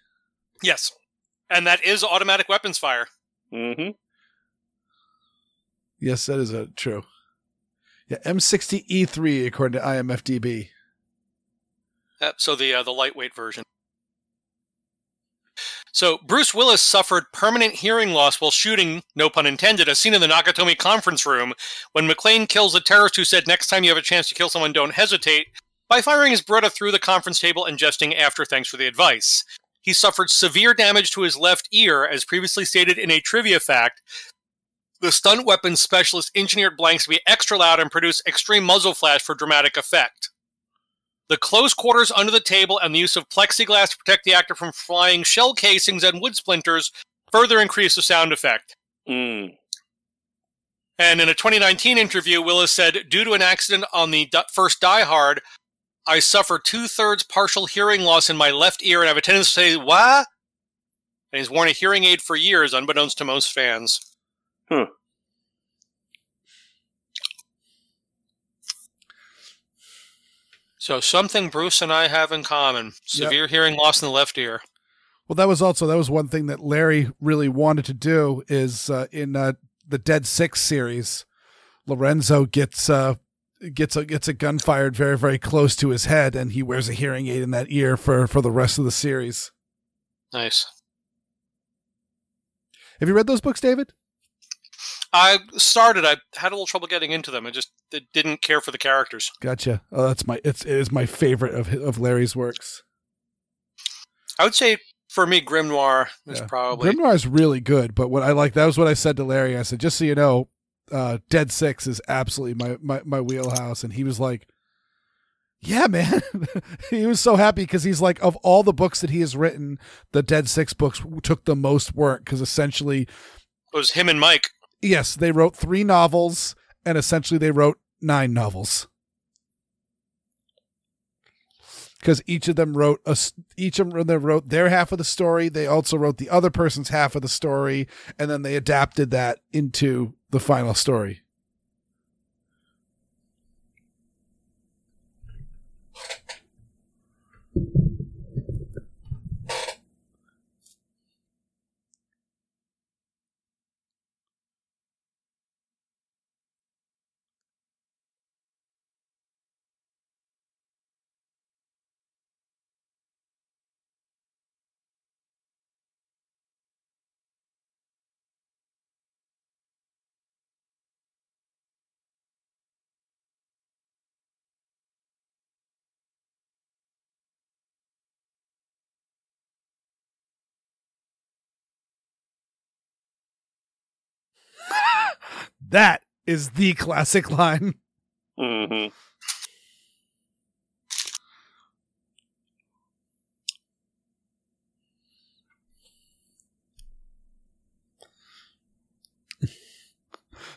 Yes. And that is automatic weapons fire. Mm-hmm. Yes, that is true. Yeah, M60E3 according to IMFDB. So the lightweight version. So Bruce Willis suffered permanent hearing loss while shooting, no pun intended, a scene in the Nakatomi conference room when McClane kills the terrorist who said, "Next time you have a chance to kill someone, don't hesitate," by firing his Beretta through the conference table and jesting after "Thanks for the advice." He suffered severe damage to his left ear, as previously stated in a trivia fact. The stunt weapons specialist engineered blanks to be extra loud and produce extreme muzzle flash for dramatic effect. The close quarters under the table and the use of plexiglass to protect the actor from flying shell casings and wood splinters further increase the sound effect. Mm. And in a 2019 interview, Willis said, "Due to an accident on the first Die Hard, I suffer 2/3 partial hearing loss in my left ear and have a tendency to say, 'What?' And he's worn a hearing aid for years, unbeknownst to most fans." Huh. So something Bruce and I have in common. Severe hearing loss in the left ear. Well, that was one thing that Larry really wanted to do is in the Dead Six series, Lorenzo gets a gun fired very, very close to his head, and he wears a hearing aid in that ear for the rest of the series. Nice. Have you read those books, David? I started. I had a little trouble getting into them. I just didn't care for the characters. Gotcha. Oh, it is my favorite of Larry's works. I would say for me, Grimoire is probably Grimoire is really good. But that was what I said to Larry. I said, just so you know, Dead Six is absolutely my wheelhouse, and he was like, "Yeah, man." He was so happy because he's like, of all the books that he has written, the Dead Six books took the most work because essentially it was him and Mike. Yes, they wrote 3 novels, and essentially they wrote 9 novels. Because each of them wrote their half of the story. They also wrote the other person's half of the story, and then they adapted that into the final story. That is the classic line. Mm-hmm.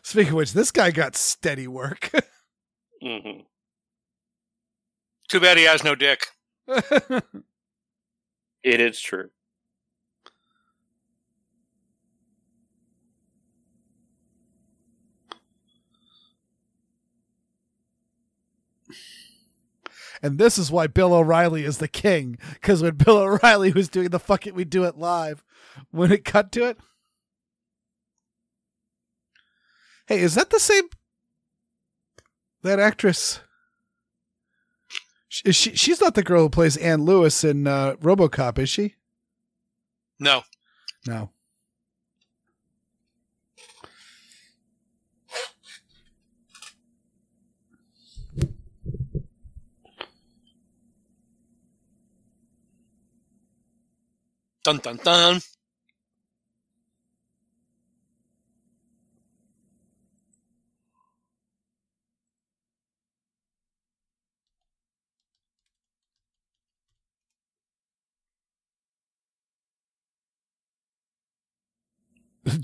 Speaking of which, this guy got steady work. Mm-hmm. Too bad he has no dick. It is true. And this is why Bill O'Reilly is the king. Because when Bill O'Reilly was doing the "Fuck It, We Do It" live, when it cut to it. Hey, is that the same? That actress. She's not the girl who plays Ann Lewis in RoboCop, is she? No. No. Dun dun dun.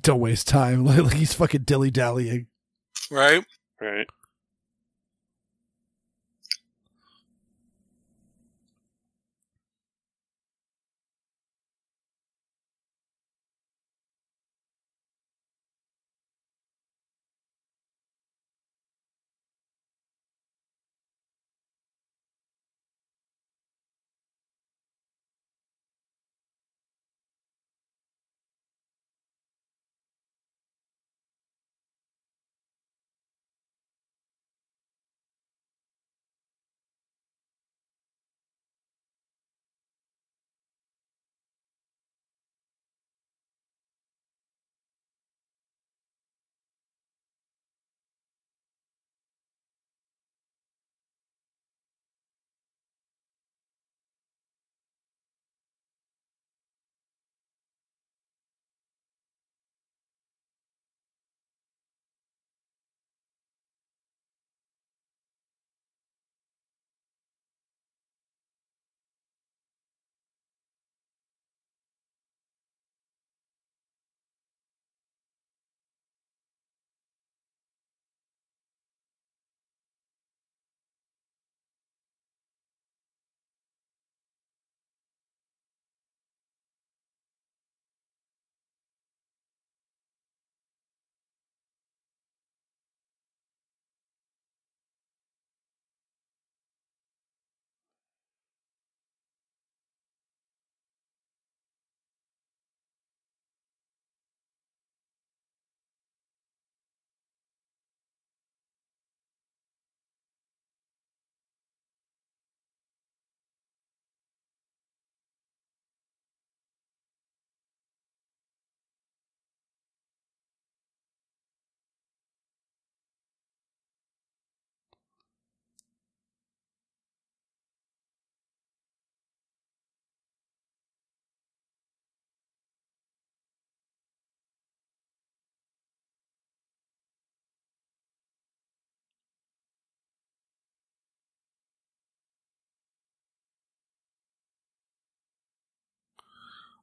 Don't waste time. Like he's fucking dilly-dallying. Right? Right.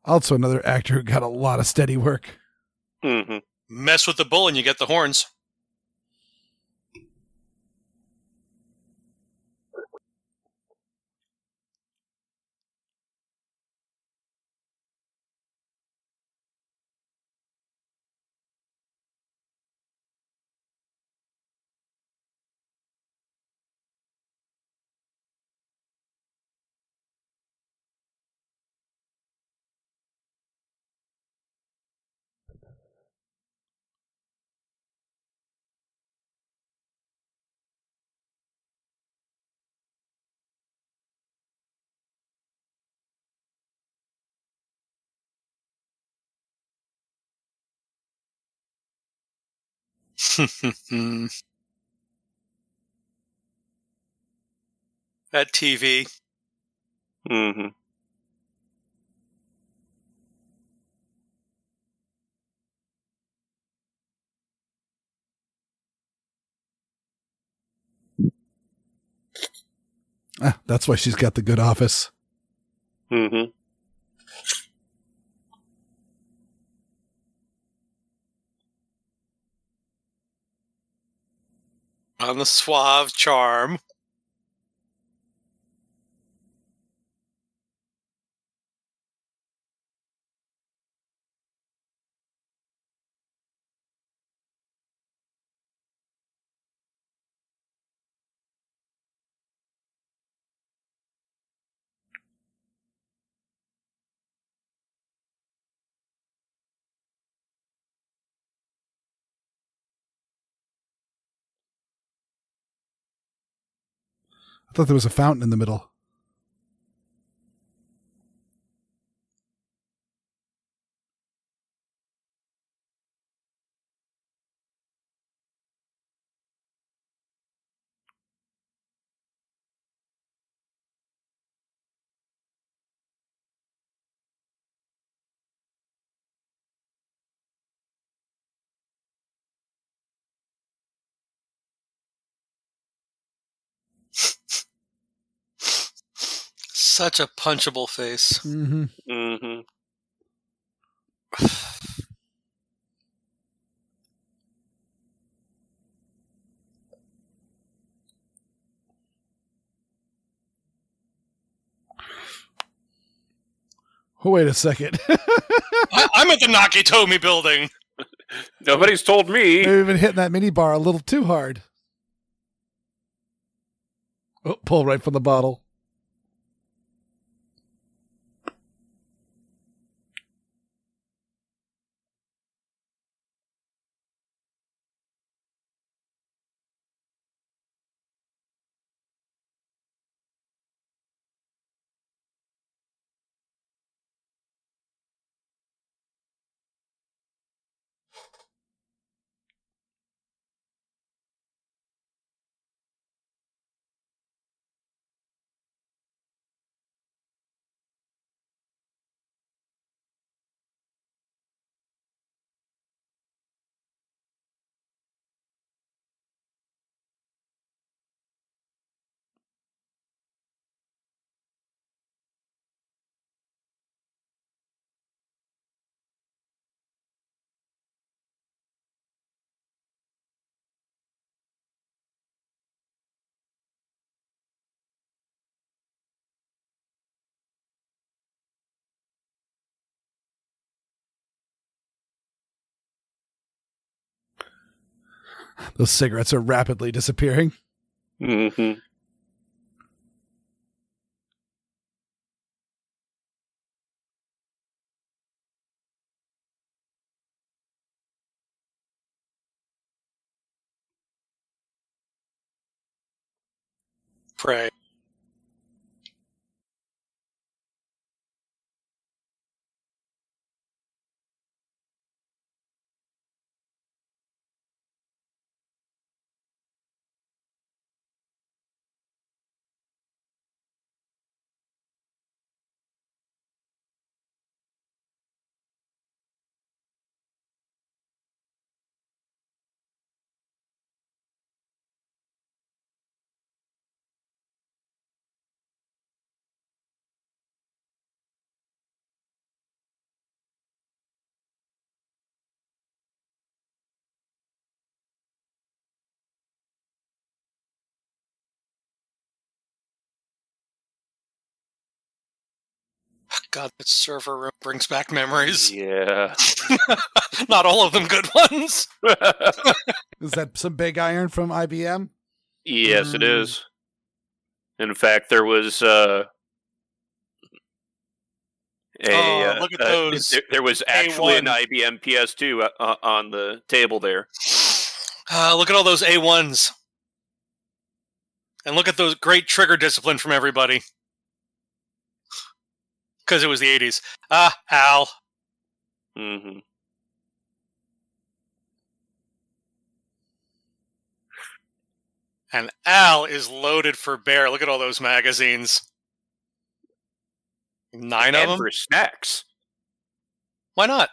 Also, another actor who got a lot of steady work. Mm-hmm. Mess with the bull and you get the horns. That TV. Mm-hmm. That's why she's got the good office. Mm-hmm. On the suave charm. I thought there was a fountain in the middle. Such a punchable face. Mm-hmm. Mm-hmm. Oh, wait a second. I'm at the Nakatomi building. Nobody's told me. Maybe been hitting that mini bar a little too hard. Oh, pull right from the bottle. Those cigarettes are rapidly disappearing. Mm-hmm. Pray. God, that server room brings back memories. Yeah. Not all of them good ones. Is that some big iron from IBM? Yes, it is. In fact, there was look at those. There was actually A1. an IBM PS2 on the table there. Look at all those A1s. And look at those great trigger discipline from everybody. Because it was the 80s. Al. Mm-hmm. And Al is loaded for bear. Look at all those magazines. 9 of And them? for snacks. Why not?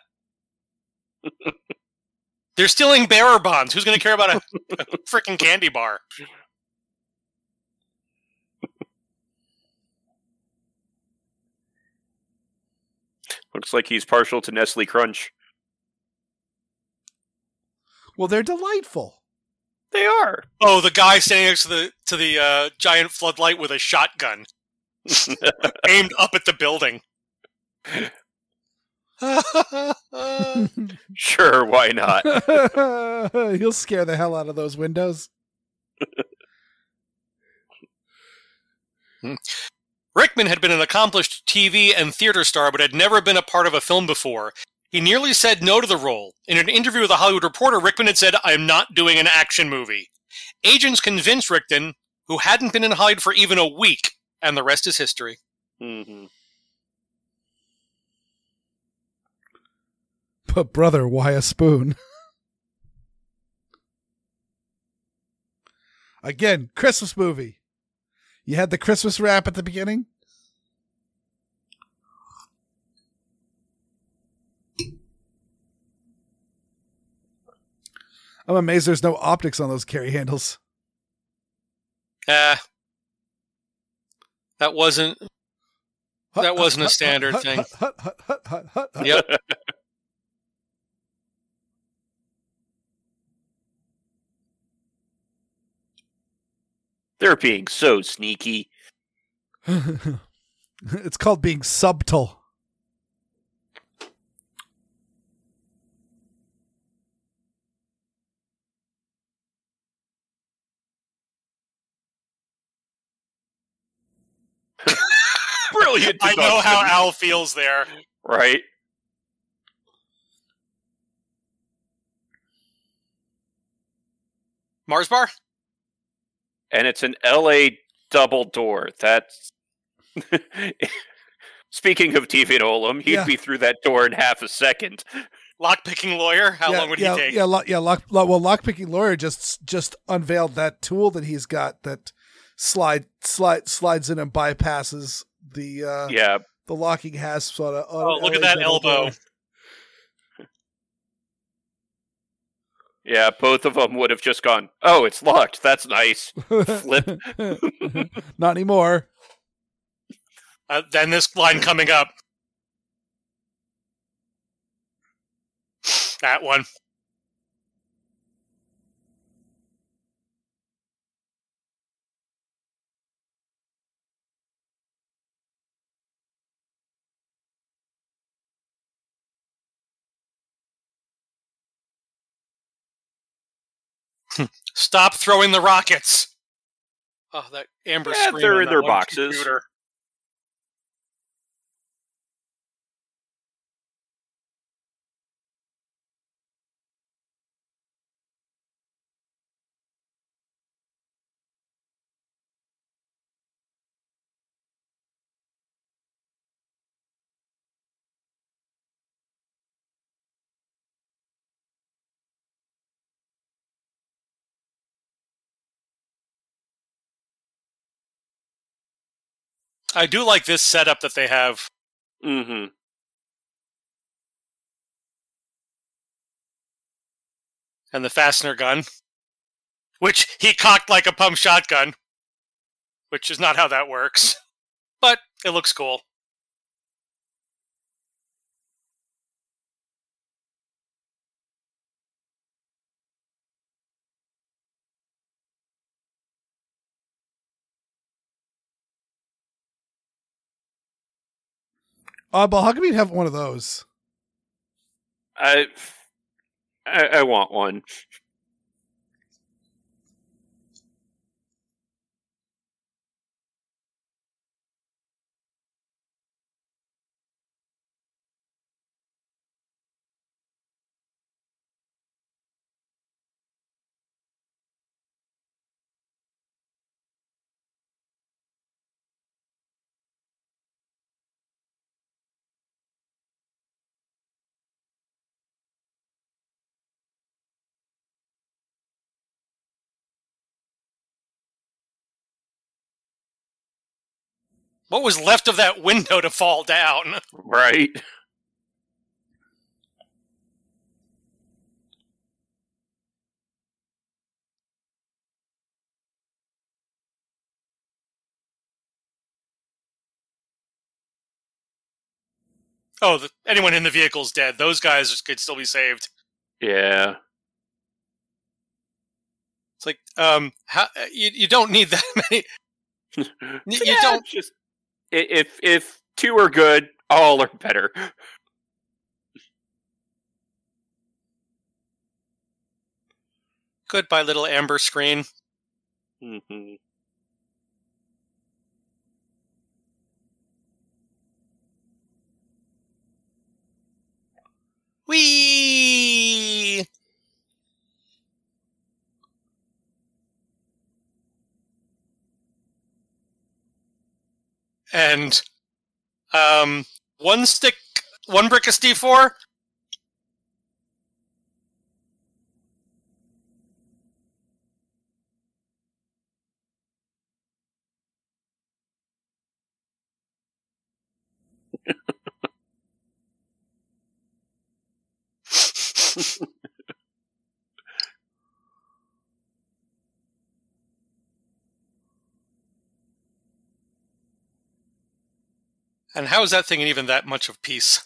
They're stealing bearer bonds. Who's going to care about a freaking candy bar? Looks like he's partial to Nestle Crunch. Well, they're delightful. They are. Oh, the guy standing next to the giant floodlight with a shotgun aimed up at the building. Sure, why not? He'll scare the hell out of those windows. Rickman had been an accomplished TV and theater star, but had never been a part of a film before. He nearly said no to the role. In an interview with a Hollywood Reporter, Rickman had said, "I am not doing an action movie." Agents convinced Rickman, who hadn't been in Hollywood for even a week, and the rest is history. Mm-hmm. But brother, why a spoon? Again, Christmas movie. You had the Christmas wrap at the beginning? I'm amazed there's no optics on those carry handles. That wasn't a standard thing. Yep. They're being so sneaky. It's called being subtle. brilliant I know how deduction. Al feels there. Right? Mars bar? And it's an LA double door. That's... Speaking of TV Olam, he'd be through that door in half a second. Lockpicking lawyer? How long would he take? Lockpicking lawyer just unveiled that tool that he's got that slides in and bypasses the locking hasps on a. Oh, look at that elbow! Door. Yeah, both of them would have just gone, "Oh, it's locked. That's nice." Flip. Not anymore. Then this line coming up. That one. Stop throwing the rockets. Oh, that amber screen. They're in their boxes. Computer. I do like this setup that they have. Mm-hmm. And the fastener gun, which he cocked like a pump shotgun, which is not how that works. But it looks cool. Oddball, how come you have one of those? I want one. What was left of that window to fall down? Right. Oh, anyone in the vehicle is dead. Those guys could still be saved. Yeah. It's like, you don't need that many. You don't just if two are good, all are better. Goodbye, little amber screen. Mm-hmm. Whee! And one brick of D4. And how is that thing even that much of peace?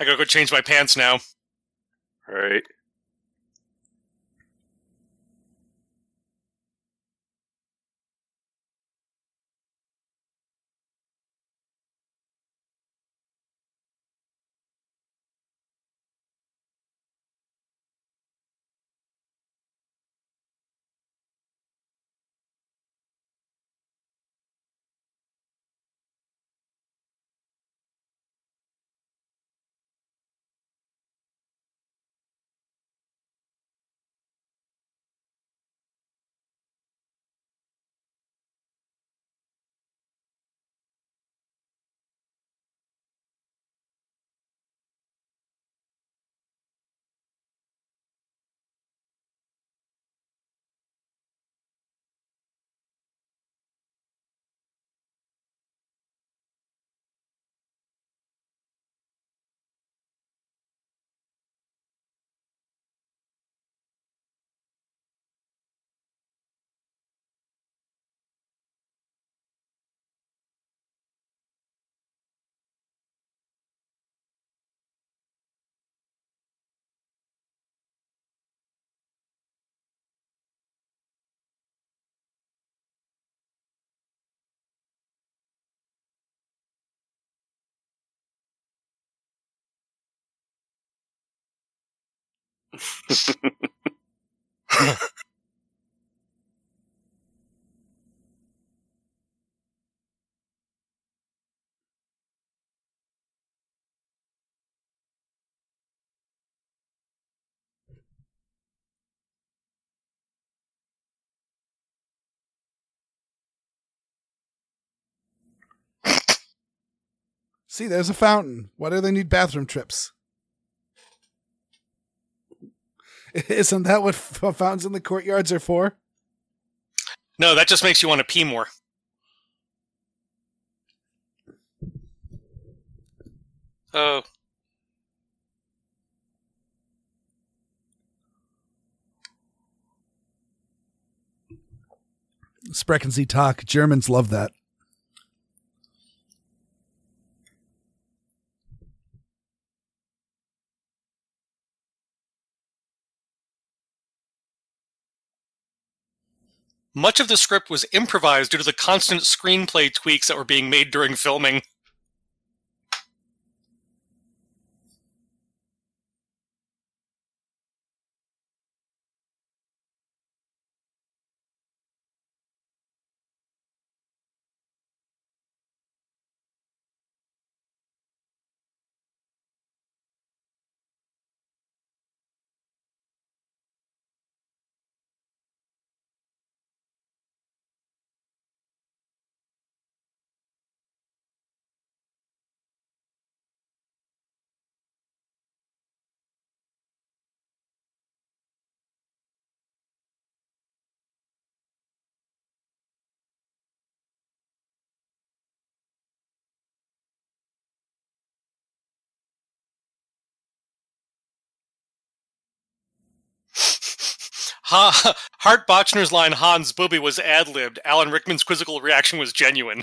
I gotta go change my pants now. Right. See, there's a fountain. Why do they need bathroom trips? Isn't that what fountains in the courtyards are for? No, that just makes you want to pee more. Oh. Sprechen Sie Tag. Germans love that. Much of the script was improvised due to the constant screenplay tweaks that were being made during filming. Hart Bochner's line, Hans Booby, was ad-libbed. Alan Rickman's quizzical reaction was genuine.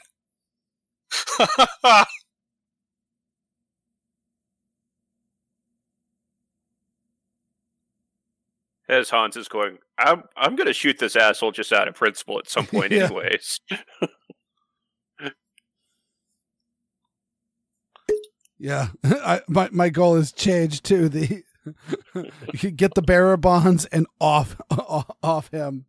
As Hans is going, I'm going to shoot this asshole just out of principle at some point Yeah. anyways. Yeah. My goal is changed to the you could get the bearer bonds and off him.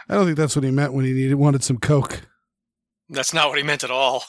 I don't think that's what he meant when he wanted some Coke. That's not what he meant at all.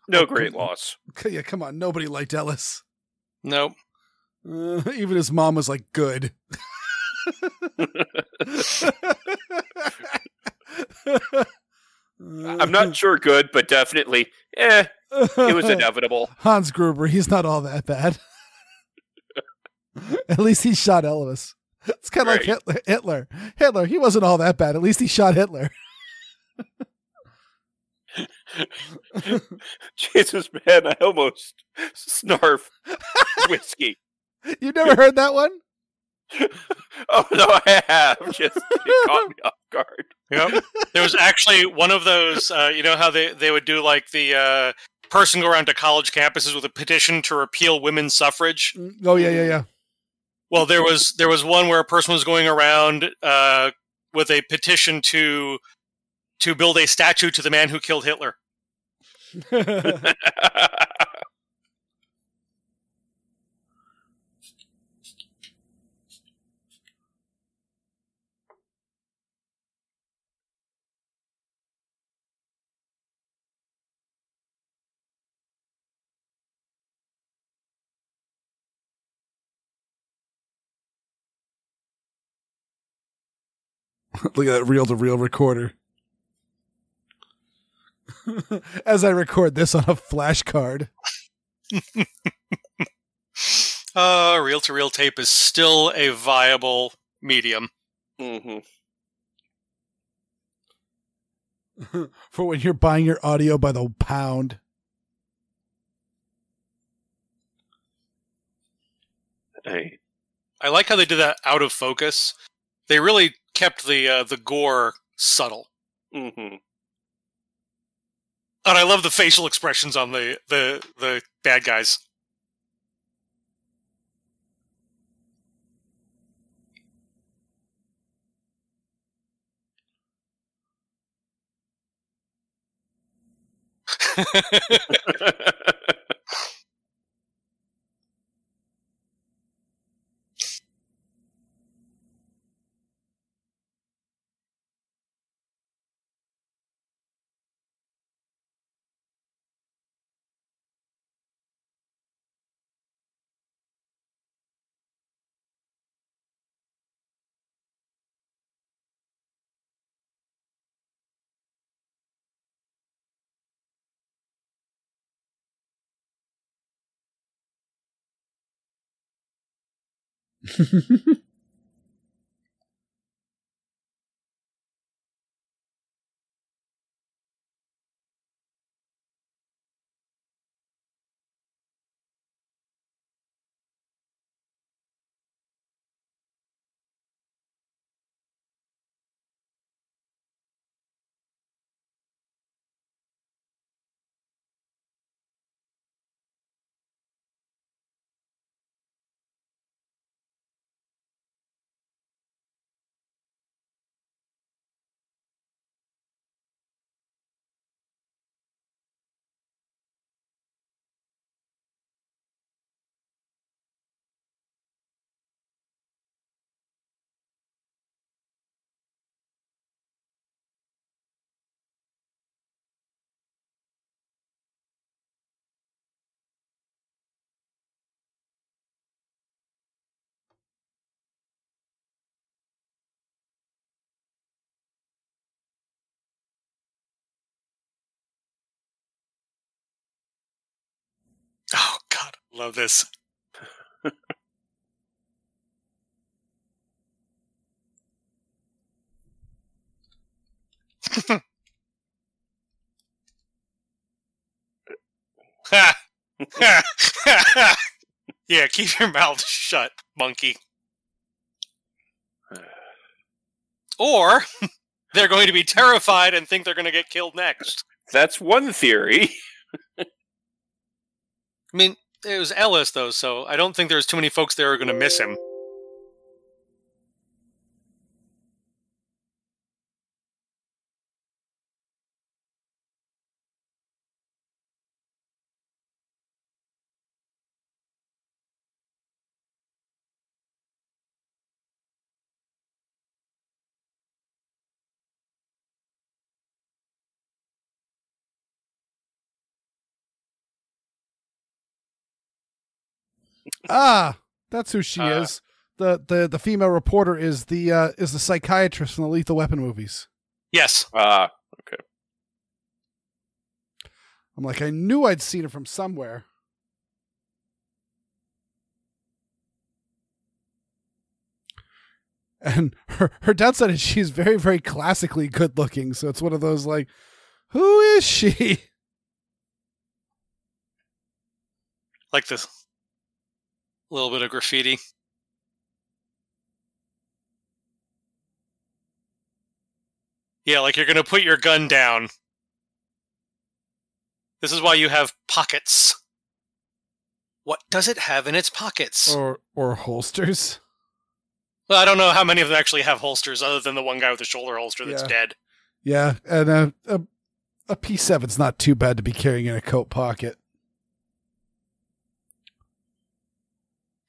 No great loss. Yeah, come on. Nobody liked Ellis. Nope. Even his mom was like, good. I'm not sure good, but definitely, it was inevitable. Hans Gruber, he's not all that bad. At least he shot Elvis. It's kind of like Hitler. Hitler, he wasn't all that bad. At least he shot Hitler. Jesus, man, I almost snarf whiskey. You never heard that one? Oh, no, I have. Just it caught me off guard. Yep. There was actually one of those, you know how they would do like the person go around to college campuses with a petition to repeal women's suffrage? Oh, yeah. Well, there was one where a person was going around with a petition to build a statue to the man who killed Hitler. Look at that reel-to-reel recorder. As I record this on a flash card. Reel-to-reel tape is still a viable medium. Mm-hmm. For when you're buying your audio by the pound. Hey. I like how they did that out of focus. They really kept the gore subtle. Mm-hmm. And I love the facial expressions on the bad guys. Oh, God, I love this. Yeah, keep your mouth shut, monkey. Or they're going to be terrified and think they're going to get killed next. That's one theory. I mean, it was Ellis, though, so I don't think there's too many folks there who are going to miss him. Ah, that's who she is. The female reporter is the psychiatrist from the Lethal Weapon movies. Yes. Okay. I'm like, I knew I'd seen her from somewhere. And her downside is she's very, very classically good looking. So it's one of those like, who is she? Like this little bit of graffiti. Yeah, like you're going to put your gun down. This is why you have pockets. What does it have in its pockets? Or holsters. Well, I don't know how many of them actually have holsters other than the one guy with the shoulder holster that's dead. Yeah, and a P7's not too bad to be carrying in a coat pocket.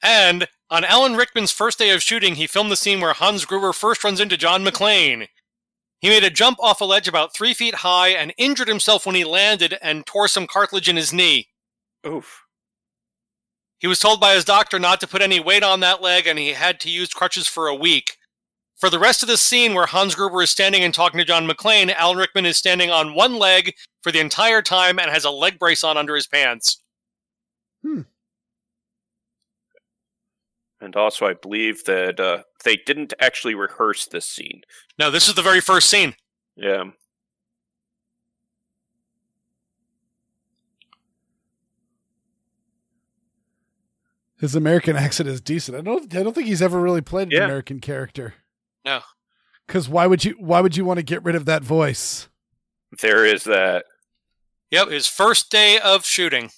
And on Alan Rickman's first day of shooting, he filmed the scene where Hans Gruber first runs into John McClane. He made a jump off a ledge about 3 feet high and injured himself when he landed and tore some cartilage in his knee. Oof. He was told by his doctor not to put any weight on that leg, and he had to use crutches for a week. For the rest of the scene where Hans Gruber is standing and talking to John McClane, Alan Rickman is standing on one leg for the entire time and has a leg brace on under his pants. And also, I believe that they didn't actually rehearse this scene. No, this is the very first scene. Yeah. His American accent is decent. I don't think he's ever really played an American character. No. Because why would you want to get rid of that voice? There is that. Yep, his first day of shooting.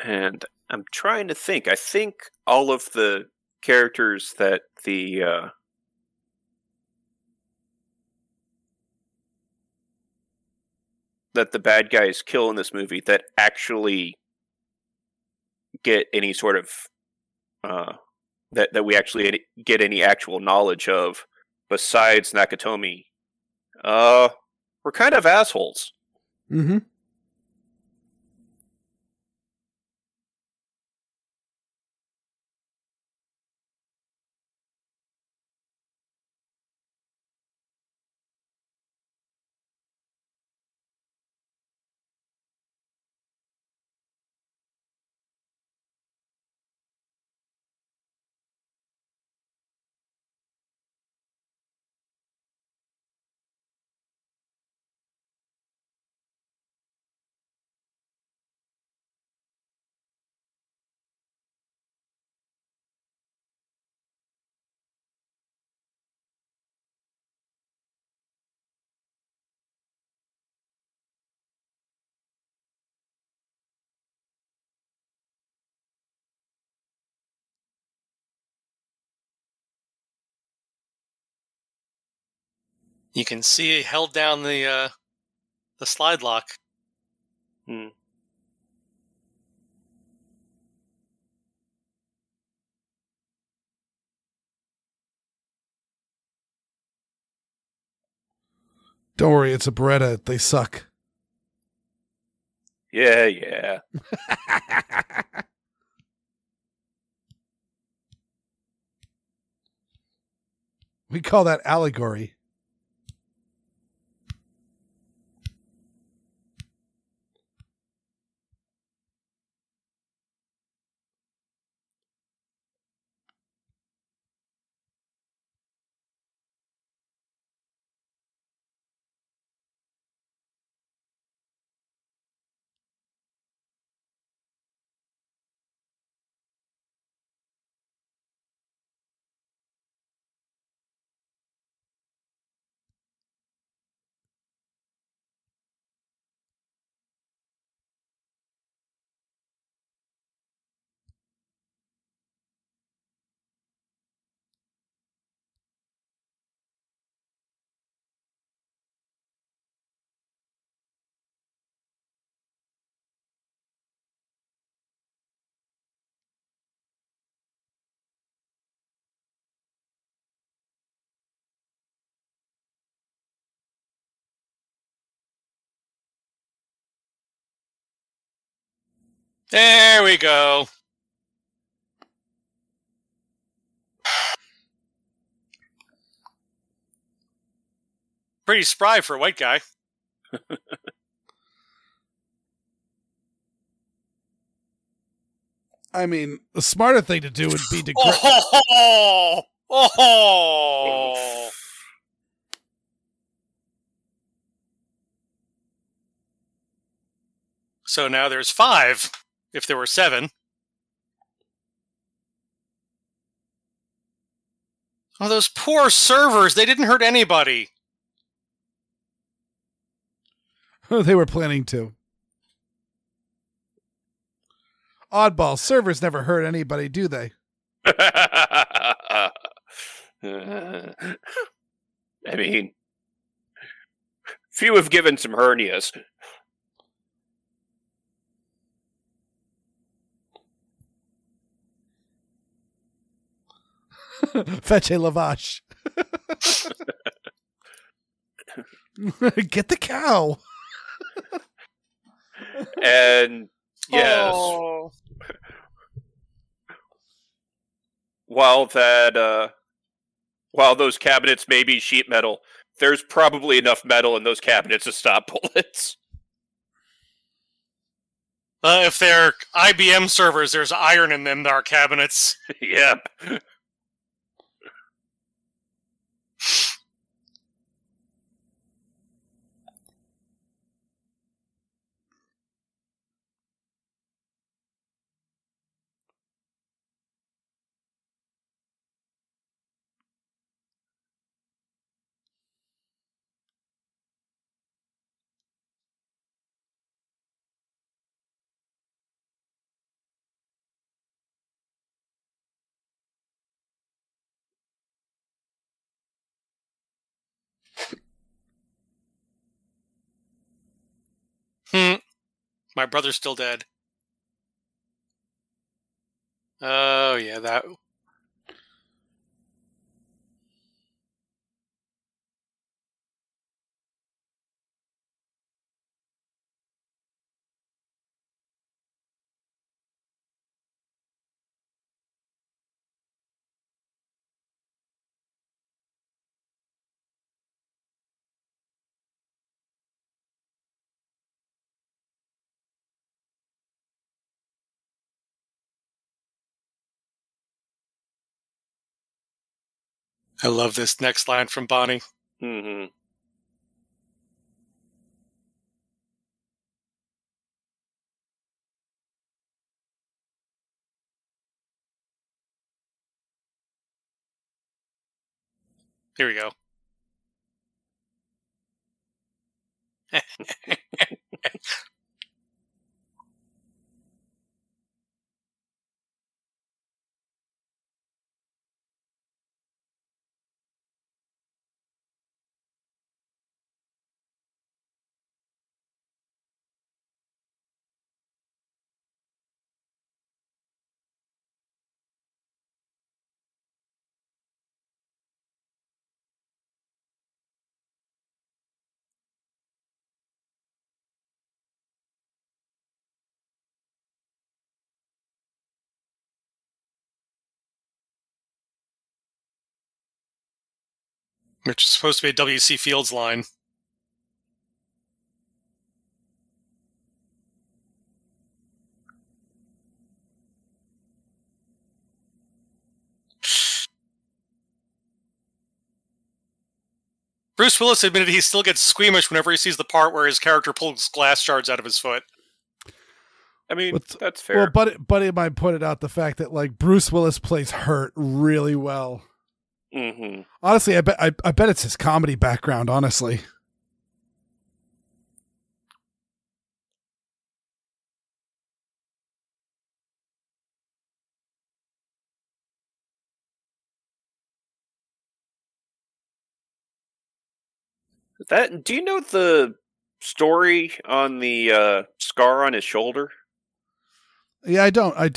And I'm trying to think. I think all of the characters that the bad guys kill in this movie that actually get any sort of that we actually get any actual knowledge of besides Nakatomi, we're kind of assholes. Mm-hmm. You can see he held down the slide lock. Don't worry, it's a Beretta. They suck. Yeah. We call that allegory. There we go. Pretty spry for a white guy. I mean, the smarter thing to do would be to... Oh! So now there's 5, if there were 7. Oh, those poor servers, they didn't hurt anybody. They were planning to. Oddball, servers never hurt anybody, do they? I mean, few have given some hernias. Fetch a lavash. Get the cow. And yes, while those cabinets may be sheet metal, there's probably enough metal in those cabinets to stop bullets. If they're IBM servers, there's iron in them, our cabinets. Yep. My brother's still dead. Oh, yeah, that... I love this next line from Bonnie. Mm-hmm. Here we go. Which is supposed to be a W.C. Fields line. Bruce Willis admitted he still gets squeamish whenever he sees the part where his character pulls glass shards out of his foot. I mean, that's fair. Well, Buddy might pointed out the fact that like Bruce Willis plays hurt really well. Mm-hmm. Honestly, I bet it's his comedy background. Honestly, Do you know the story on the scar on his shoulder? yeah, I don't. I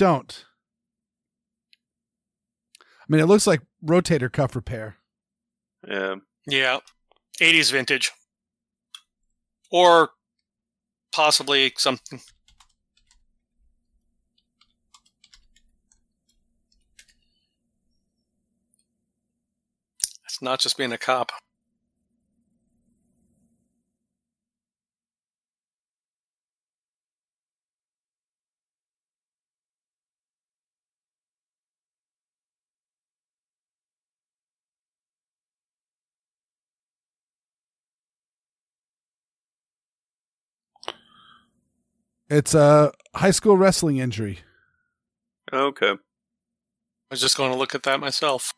mean, it looks like rotator cuff repair. Yeah. 80s vintage. Or possibly something. It's not just being a cop. It's a high school wrestling injury. Okay. I was just going to look at that myself.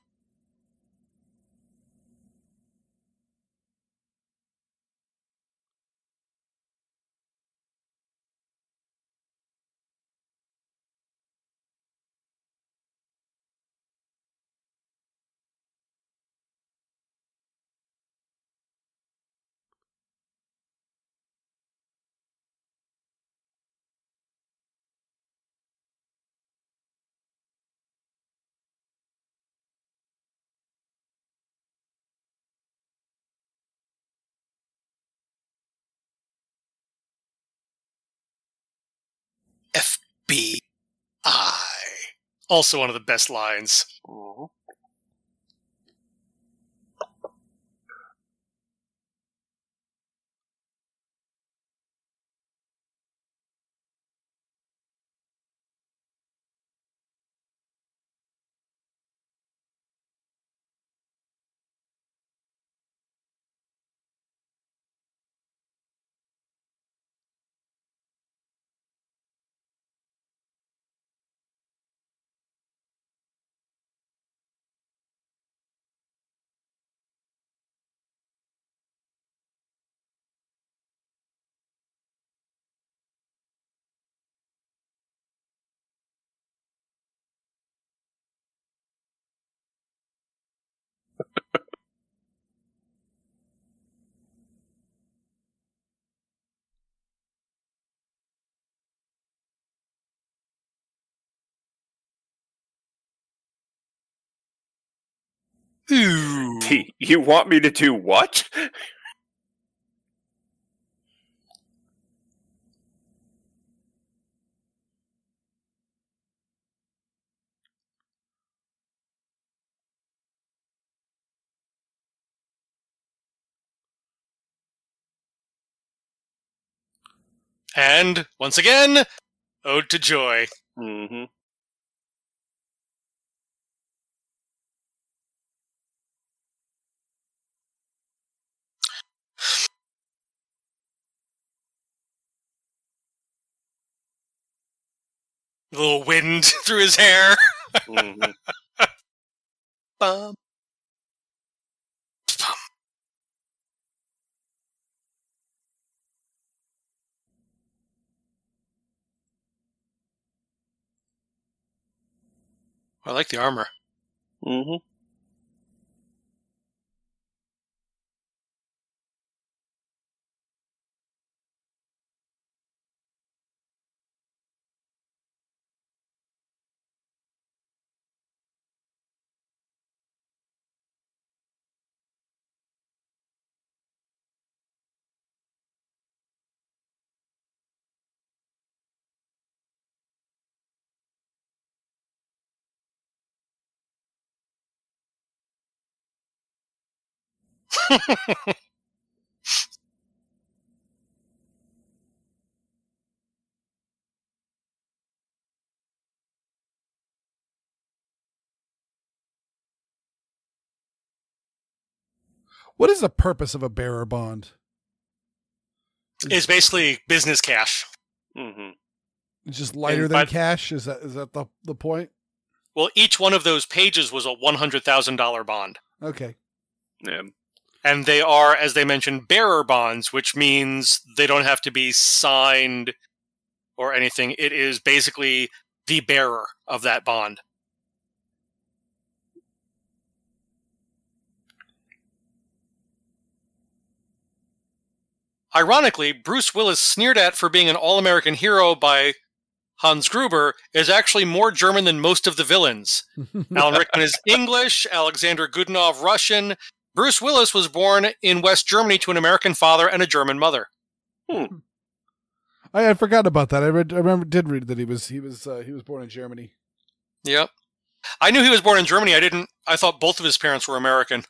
FBI. Also one of the best lines. Mhm. Ooh. You want me to do what? And, once again, Ode to Joy. Mm-hmm. A little wind through his hair. Mm-hmm. Bum. I like the armor. Mm-hmm. What is the purpose of a bearer bond? It's basically business cash. Mm-hmm. It's just lighter And than by- cash? Is that the point? Well, each one of those pages was a $100,000 bond. Okay. Yeah. And they are, as they mentioned, bearer bonds, which means they don't have to be signed or anything. It is basically the bearer of that bond. Ironically, Bruce Willis, sneered at for being an all-American hero by Hans Gruber, is actually more German than most of the villains. Alan Rickman is English, Alexander Godunov Russian. Bruce Willis was born in West Germany to an American father and a German mother. I had forgotten about that. I did read that he was born in Germany. Yep. I knew he was born in Germany. I thought both of his parents were American.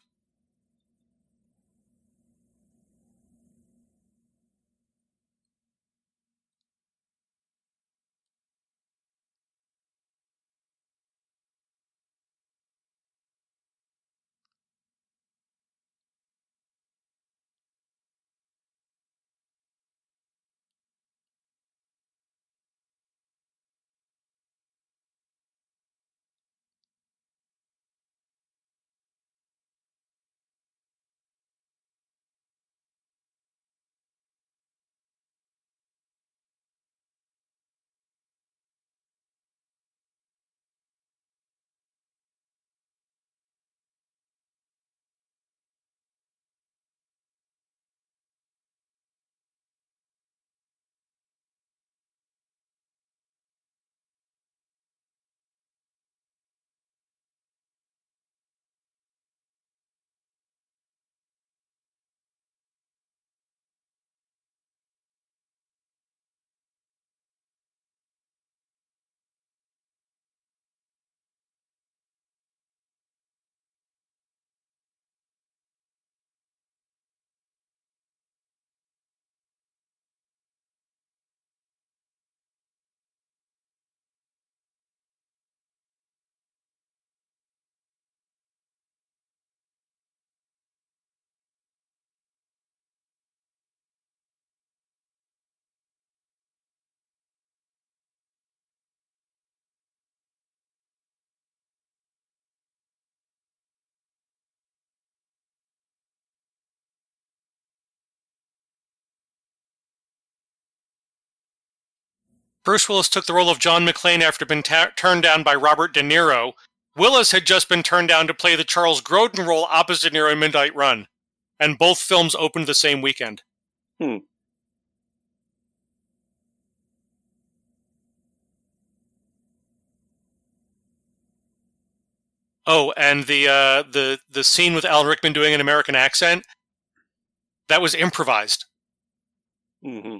Bruce Willis took the role of John McClane after being turned down by Robert De Niro. Willis had just been turned down to play the Charles Grodin role opposite De Niro in Midnight Run, and both films opened the same weekend. Oh, and the scene with Alan Rickman doing an American accent, that was improvised. Mm-hmm.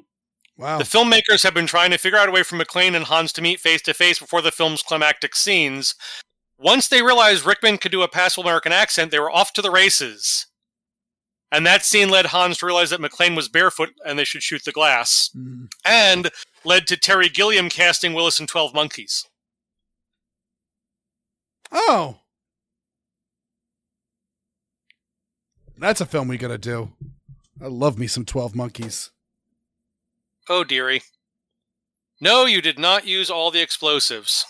Wow. The filmmakers have been trying to figure out a way for McClane and Hans to meet face-to-face before the film's climactic scenes. Once they realized Rickman could do a passable American accent, they were off to the races. And that scene led Hans to realize that McClane was barefoot and they should shoot the glass. Mm. And led to Terry Gilliam casting Willis in 12 Monkeys. Oh. That's a film we gotta do. I love me some 12 Monkeys. Oh, dearie. No, you did not use all the explosives.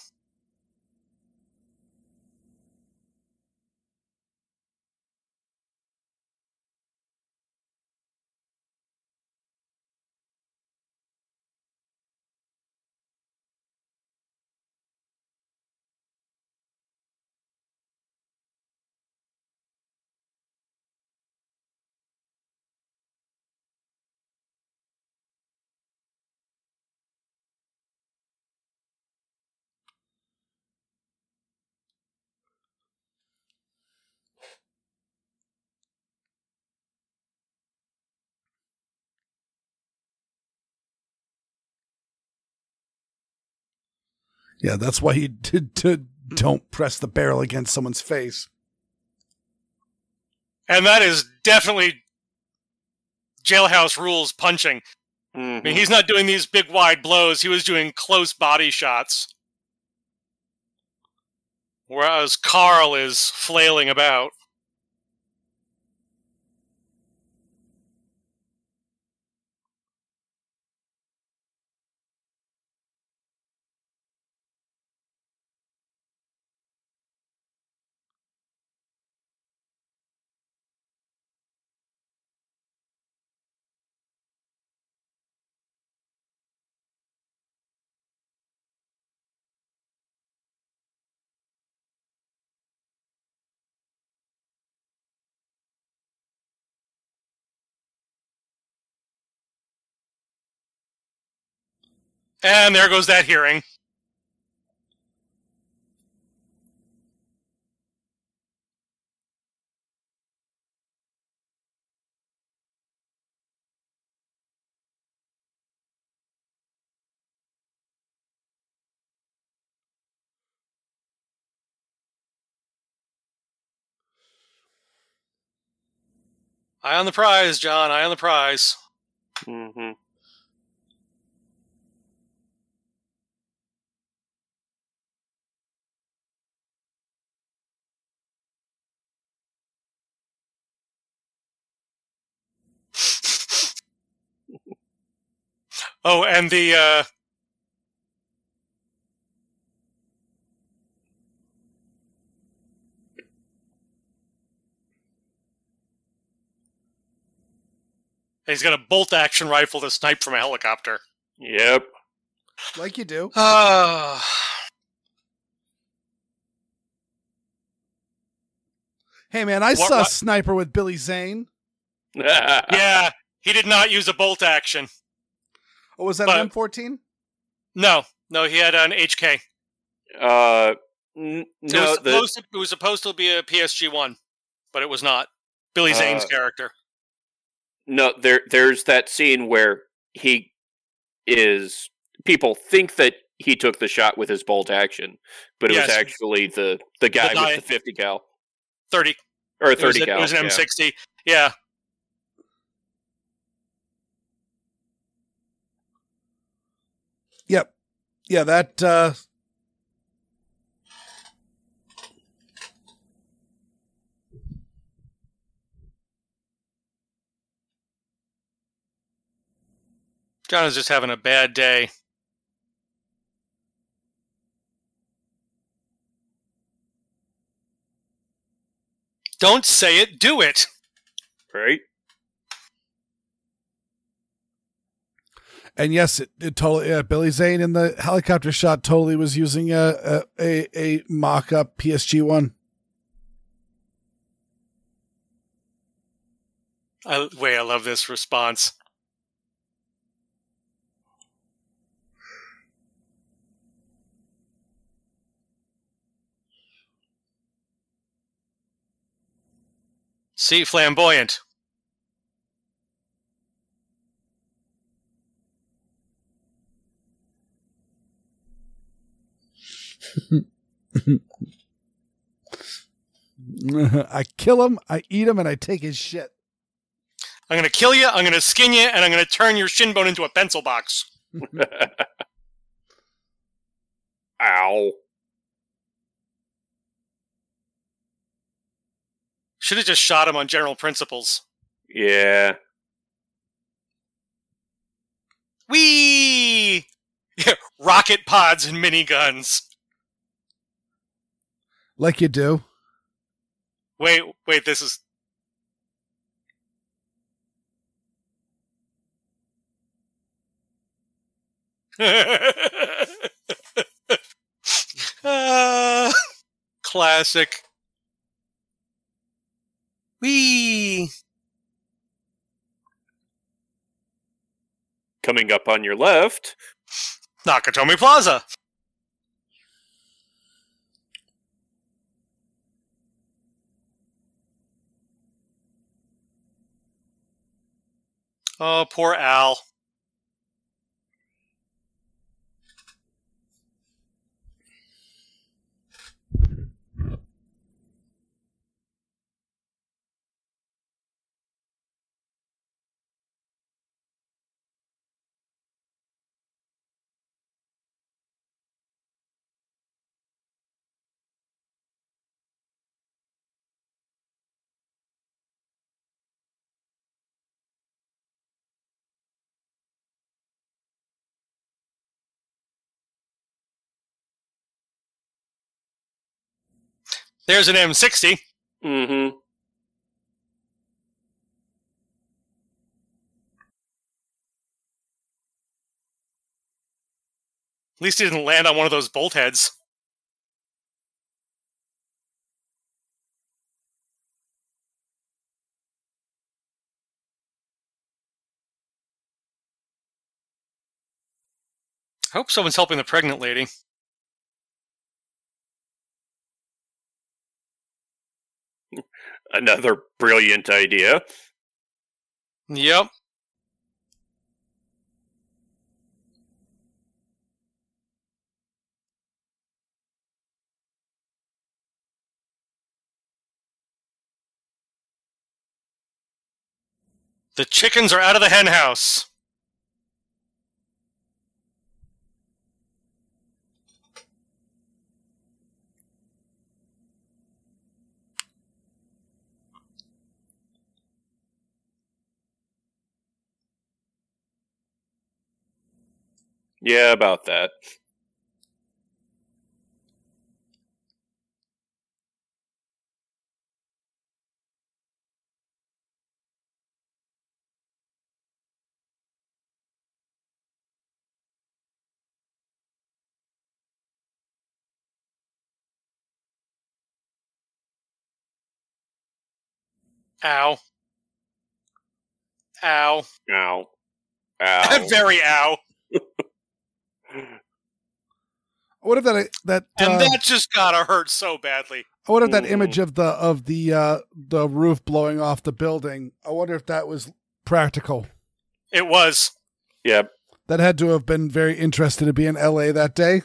Yeah, that's why you don't press the barrel against someone's face. And that is definitely Jailhouse Rules punching. Mm-hmm. I mean, he's not doing these big wide blows. He was doing close body shots. Whereas Carl is flailing about. And there goes that hearing. Eye on the prize, John. Eye on the prize. Mm-hmm. Oh, and the he's got a bolt action rifle to snipe from a helicopter. Yep. Like you do. Hey, man, I saw Sniper with Billy Zane. Yeah, he did not use a bolt action. Oh, was that an M14? No, he had an HK. No, it was supposed to be a PSG-1, but it was not. Billy Zane's character. No, there's that scene where he is... People think that he took the shot with his bolt action, but it was actually the guy with the 50 cal. 30. Or 30 cal. It was an M60. Yeah. Yep. Yeah, that... John is just having a bad day. Don't say it, do it. Right. And yes, it totally. Billy Zane in the helicopter shot totally was using a mock-up PSG one. I love this response. See, flamboyant. I kill him, I eat him, and I take his shit. I'm going to kill you, I'm going to skin you, and I'm going to turn your shin bone into a pencil box. Ow. Should have just shot him on general principles. Yeah. Whee! Rocket pods and miniguns. Like you do. Wait, this is... Classic. Whee! Coming up on your left. Nakatomi Plaza. Oh, poor Al. There's an M60. Mm-hmm. At least he didn't land on one of those bolt heads. I hope someone's helping the pregnant lady. Another brilliant idea. Yep. The chickens are out of the hen house. Yeah, about that. Ow. Ow. Ow. Ow. Very ow. What if that that just gotta hurt so badly. I wonder if that image of the roof blowing off the building, I wonder if that was practical. It was. Yep. That had to have been very interesting to be in LA that day.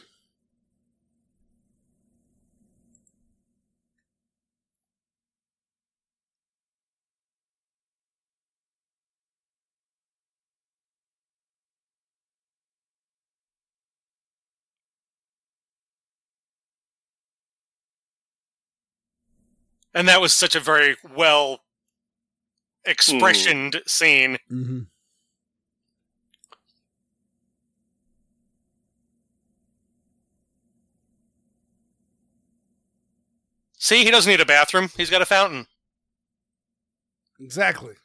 And that was such a very well expressioned scene. Mm-hmm. See, he doesn't need a bathroom. He's got a fountain. Exactly.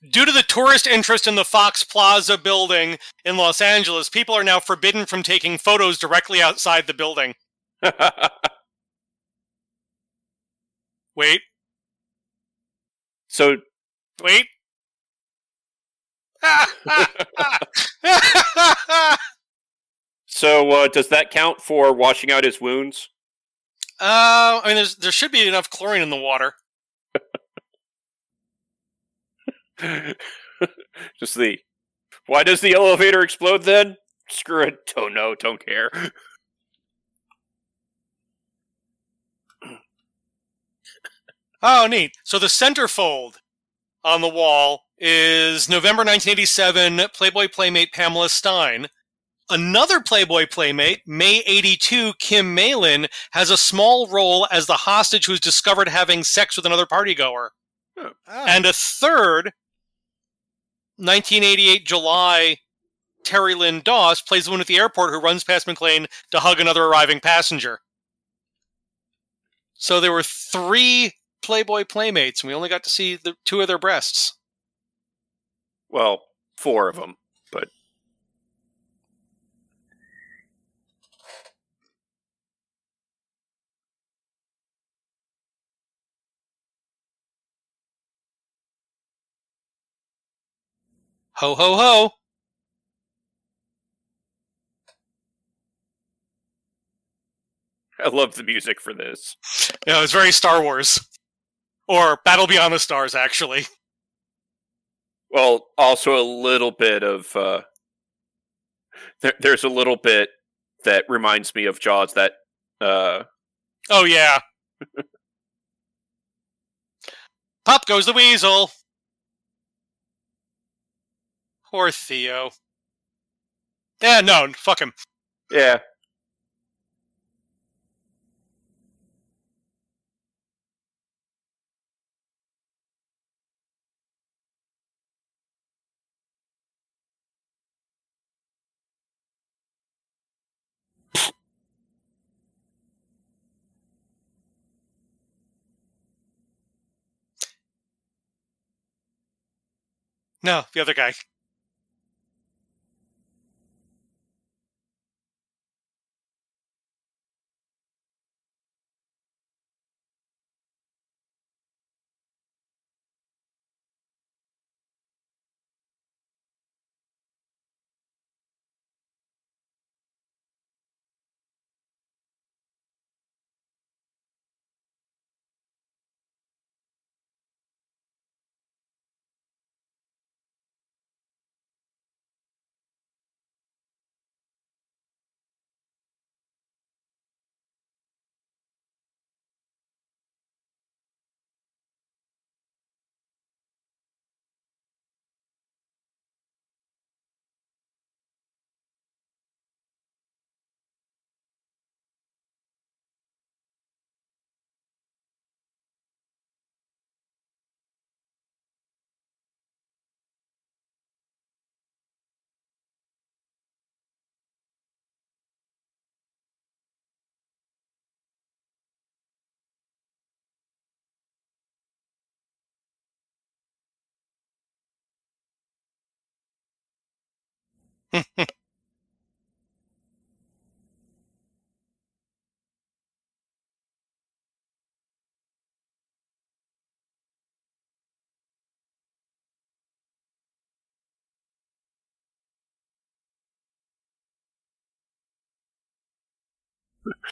Due to the tourist interest in the Fox Plaza building in Los Angeles, people are now forbidden from taking photos directly outside the building. Wait. So... Wait. So, does that count for washing out his wounds? I mean, there should be enough chlorine in the water. Just why does the elevator explode then? Screw it. Don't know. Don't care. Oh, neat. So the centerfold on the wall is November 1987 Playboy Playmate Pamela Stein. Another Playboy Playmate, May 82, Kim Malin, has a small role as the hostage who's discovered having sex with another partygoer. Oh. And a third, 1988 July, Terry Lynn Doss plays the one at the airport who runs past McClane to hug another arriving passenger. So there were 3 Playboy Playmates, and we only got to see 2 of their breasts. Well, 4 of them, but... Ho, ho, ho! I love the music for this. Yeah, it's very Star Wars. Or Battle Beyond the Stars, actually. Well, also a little bit of... there's a little bit that reminds me of Jaws that... Oh, yeah. Pop goes the weasel! Poor Theo. Yeah, no, fuck him. Yeah. No, the other guy.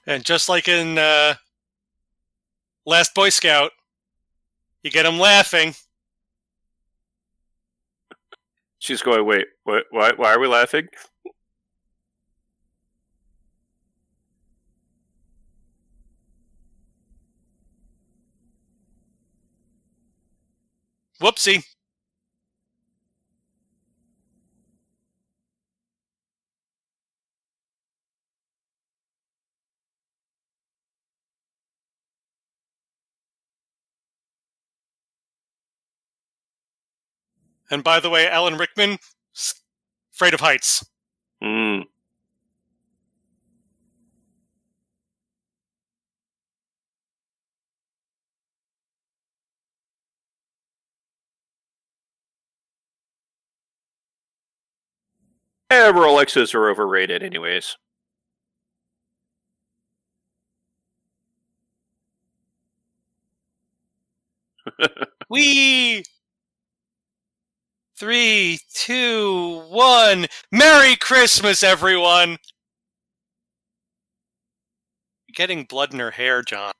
And just like in Last Boy Scout, you get them laughing. She's going, wait, what? Why are we laughing? Whoopsie. And by the way, Alan Rickman, afraid of heights. Mm. Rolexes are overrated anyways. Wee! 3, 2, 1. Merry Christmas, everyone! You're getting blood in her hair, John.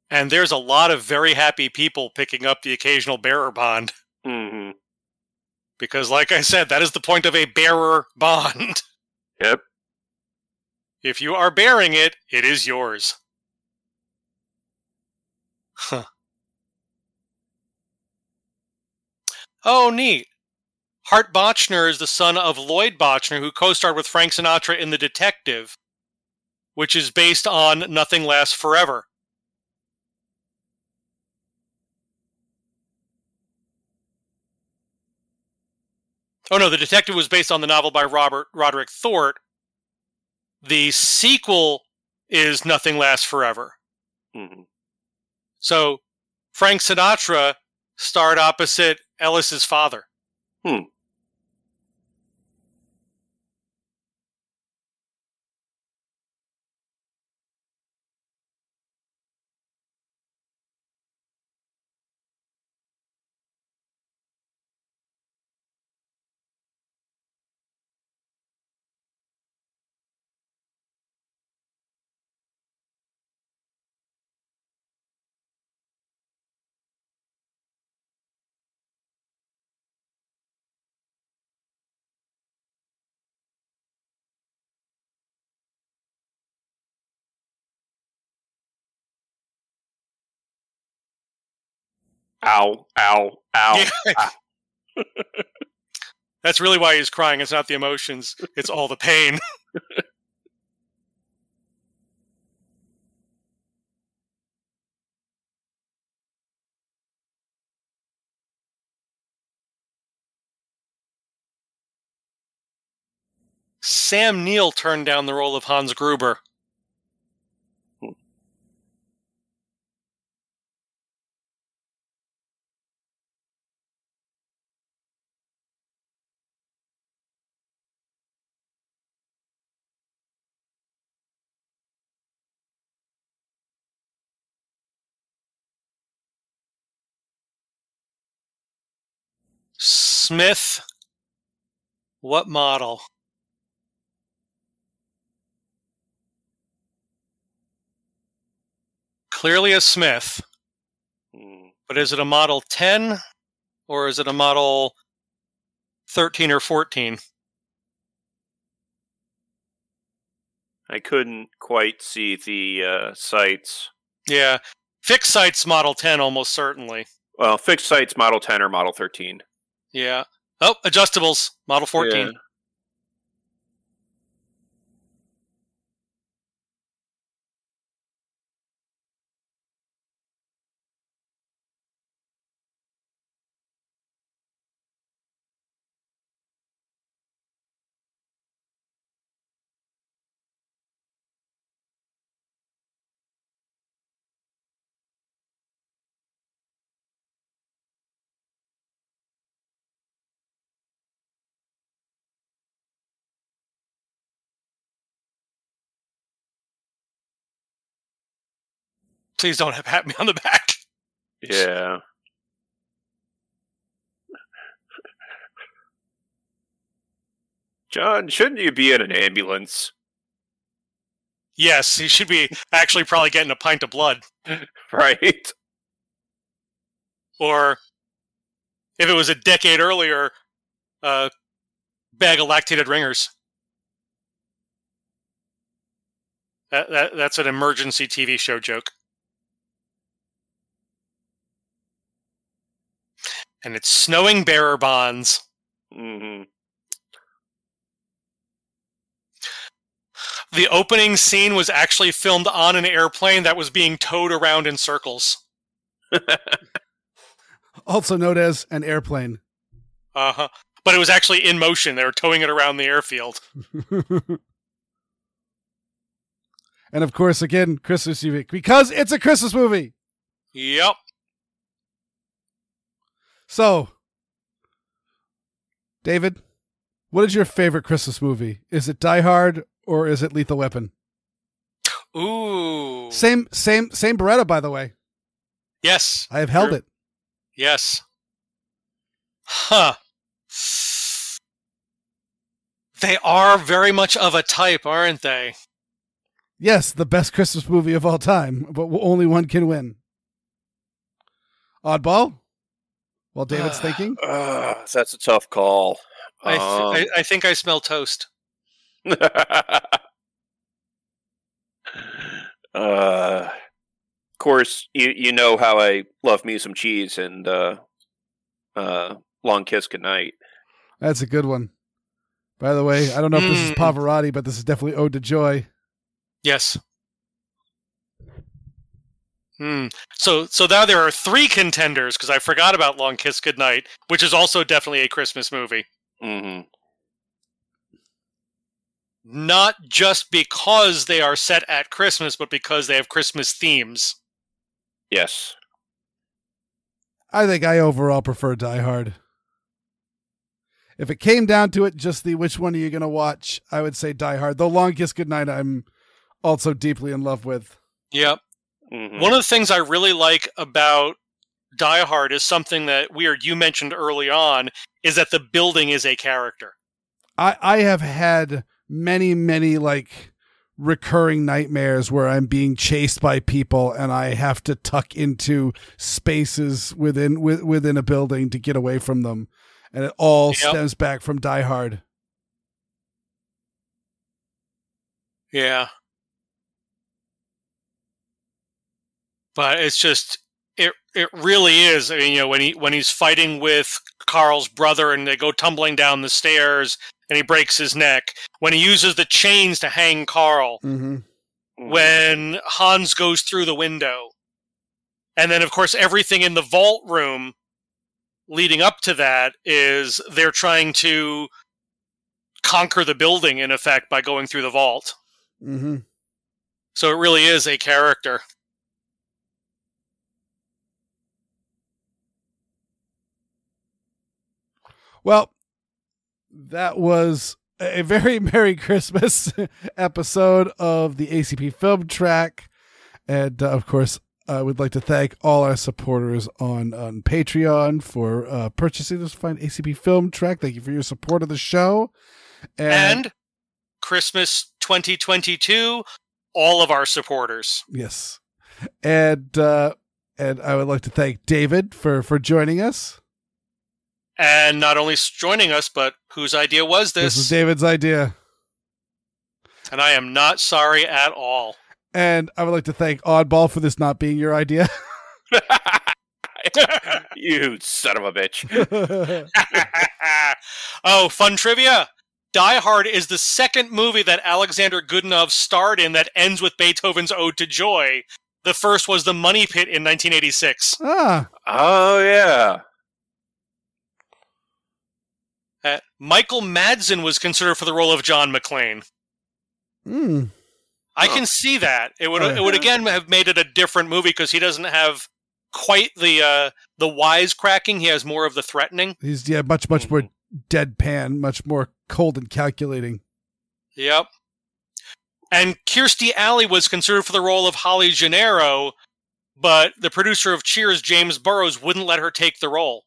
And there's a lot of very happy people picking up the occasional bearer bond. Mm-hmm. Because, like I said, that is the point of a bearer bond. Yep. If you are bearing it, it is yours. Huh. Oh, neat. Hart Bochner is the son of Lloyd Bochner, who co-starred with Frank Sinatra in The Detective, which is based on Nothing Lasts Forever. Oh no, The Detective was based on the novel by Roderick Thorpe. The sequel is Nothing Lasts Forever. Mm-hmm. So, Frank Sinatra starred opposite Ellis's father. Ow, ow, ow. Yeah. That's really why he's crying. It's not the emotions. It's all the pain. Sam Neill turned down the role of Hans Gruber. Smith. What model? Clearly a Smith. But is it a Model 10? Or is it a Model 13 or 14? I couldn't quite see the sights. Yeah. Fixed sights Model 10 almost certainly. Well, fixed sights Model 10 or Model 13. Yeah. Oh, adjustables. Model 14. Yeah. Please don't pat me on the back. Yeah. John, shouldn't you be in an ambulance? Yes, he should be actually probably getting a pint of blood. Right? Or, if it was a decade earlier, a bag of lactated ringers. That's an emergency TV show joke. And it's snowing bearer bonds. Mm-hmm. The opening scene was actually filmed on an airplane that was being towed around in circles. Also known as an airplane. Uh-huh. But it was actually in motion. They were towing it around the airfield. And of course, again, Christmas music, because it's a Christmas movie. Yep. So, David, what is your favorite Christmas movie? Is it Die Hard or is it Lethal Weapon? Ooh. Same Beretta, by the way. Yes. I have held it. Yes. Huh. They are very much of a type, aren't they? Yes, the best Christmas movie of all time, but only one can win. Oddball? While David's thinking? That's a tough call. I think I smell toast. Of course, you know how I love me some cheese and Long Kiss Goodnight. That's a good one. By the way, I don't know if this is Pavarotti, but this is definitely Ode to Joy. Yes. So now there are 3 contenders, because I forgot about Long Kiss Goodnight, which is also definitely a Christmas movie. Mm-hmm. Not just because they are set at Christmas, but because they have Christmas themes. Yes. I think I overall prefer Die Hard. If it came down to it, just which one are you going to watch, I would say Die Hard. Though Long Kiss Goodnight, I'm also deeply in love with. Yep. Mm-hmm. One of the things I really like about Die Hard is something that Weer'd, you mentioned early on, is that the building is a character. I have had many, many recurring nightmares where I'm being chased by people and I have to tuck into spaces within a building to get away from them. And it all stems back from Die Hard. Yeah. But it's just, it really is. I mean, when he's fighting with Carl's brother and they go tumbling down the stairs and he breaks his neck. When he uses the chains to hang Carl. Mm-hmm. When Hans goes through the window. And then, of course, everything in the vault room leading up to that is they're trying to conquer the building, in effect, by going through the vault. Mm-hmm. So it really is a character. Well, that was a very Merry Christmas episode of the ACP Film Track. And, of course, I would like to thank all our supporters on Patreon for purchasing this fine ACP Film Track. Thank you for your support of the show. And Christmas 2022, all of our supporters. Yes. And I would like to thank David for joining us. And not only joining us, but whose idea was this? This was David's idea. And I am not sorry at all. And I would like to thank Oddball for this not being your idea. You son of a bitch. Oh, fun trivia. Die Hard is the second movie that Alexander Goodenough starred in that ends with Beethoven's Ode to Joy. The first was The Money Pit in 1986. Ah. Oh, yeah. Michael Madsen was considered for the role of John McClane. I can see that. It would again have made it a different movie because he doesn't have quite the wisecracking. He has more of the threatening. He's much more deadpan, much more cold and calculating. Yep. And Kirstie Alley was considered for the role of Holly Gennaro, but the producer of Cheers, James Burrows, wouldn't let her take the role.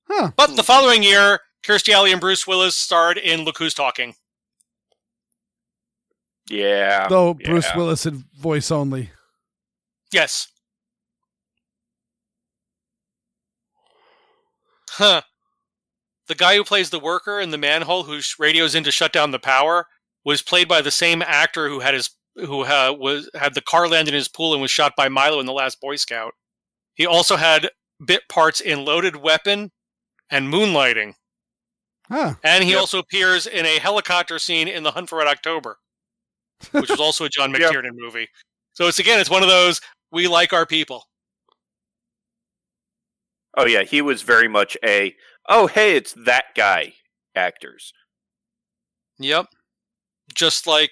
Huh. But the following year, Kirstie Alley and Bruce Willis starred in Look Who's Talking. Yeah. Though Bruce Willis in voice only. Yes. Huh. The guy who plays the worker in the manhole who radios in to shut down the power was played by the same actor who had the car land in his pool and was shot by Milo in The Last Boy Scout. He also had bit parts in Loaded Weapon and Moonlighting. Huh. And he also appears in a helicopter scene in The Hunt for Red October, which was also a John McTiernan movie. So it's one of those, we like our people. Oh, yeah, he was very much oh, hey, it's that guy actors. Yep. Just like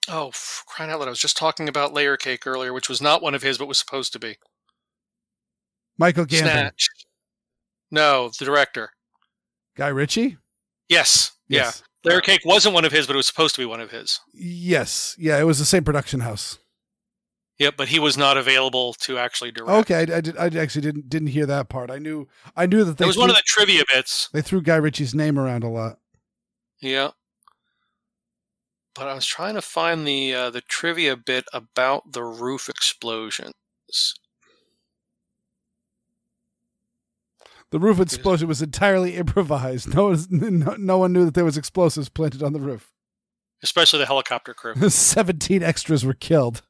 Oh, crying out loud. I was just talking about Layer Cake earlier, which was not one of his, but was supposed to be. Michael Gambon. Snatch. No, the director. Guy Ritchie? Yes. Yeah. Layer Cake wasn't one of his, but it was supposed to be one of his. Yes. Yeah, it was the same production house. Yep, but he was not available to actually direct. Okay, I actually didn't hear that part. I knew that it was one of the trivia bits. They threw Guy Ritchie's name around a lot. Yeah. But I was trying to find the trivia bit about the roof explosions. The roof explosion was entirely improvised. No one knew that there was explosives planted on the roof. Especially the helicopter crew. 17 extras were killed.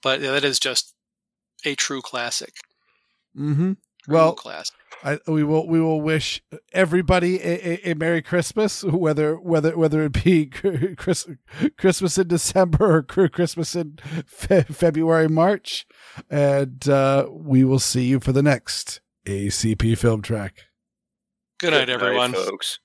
But yeah, that is just a true classic. Mm-hmm. Well, classic. We will wish everybody a Merry Christmas, whether it be Christmas in December or Christmas in February, March, and we will see you for the next ACP Film Track. Good night, everyone, folks.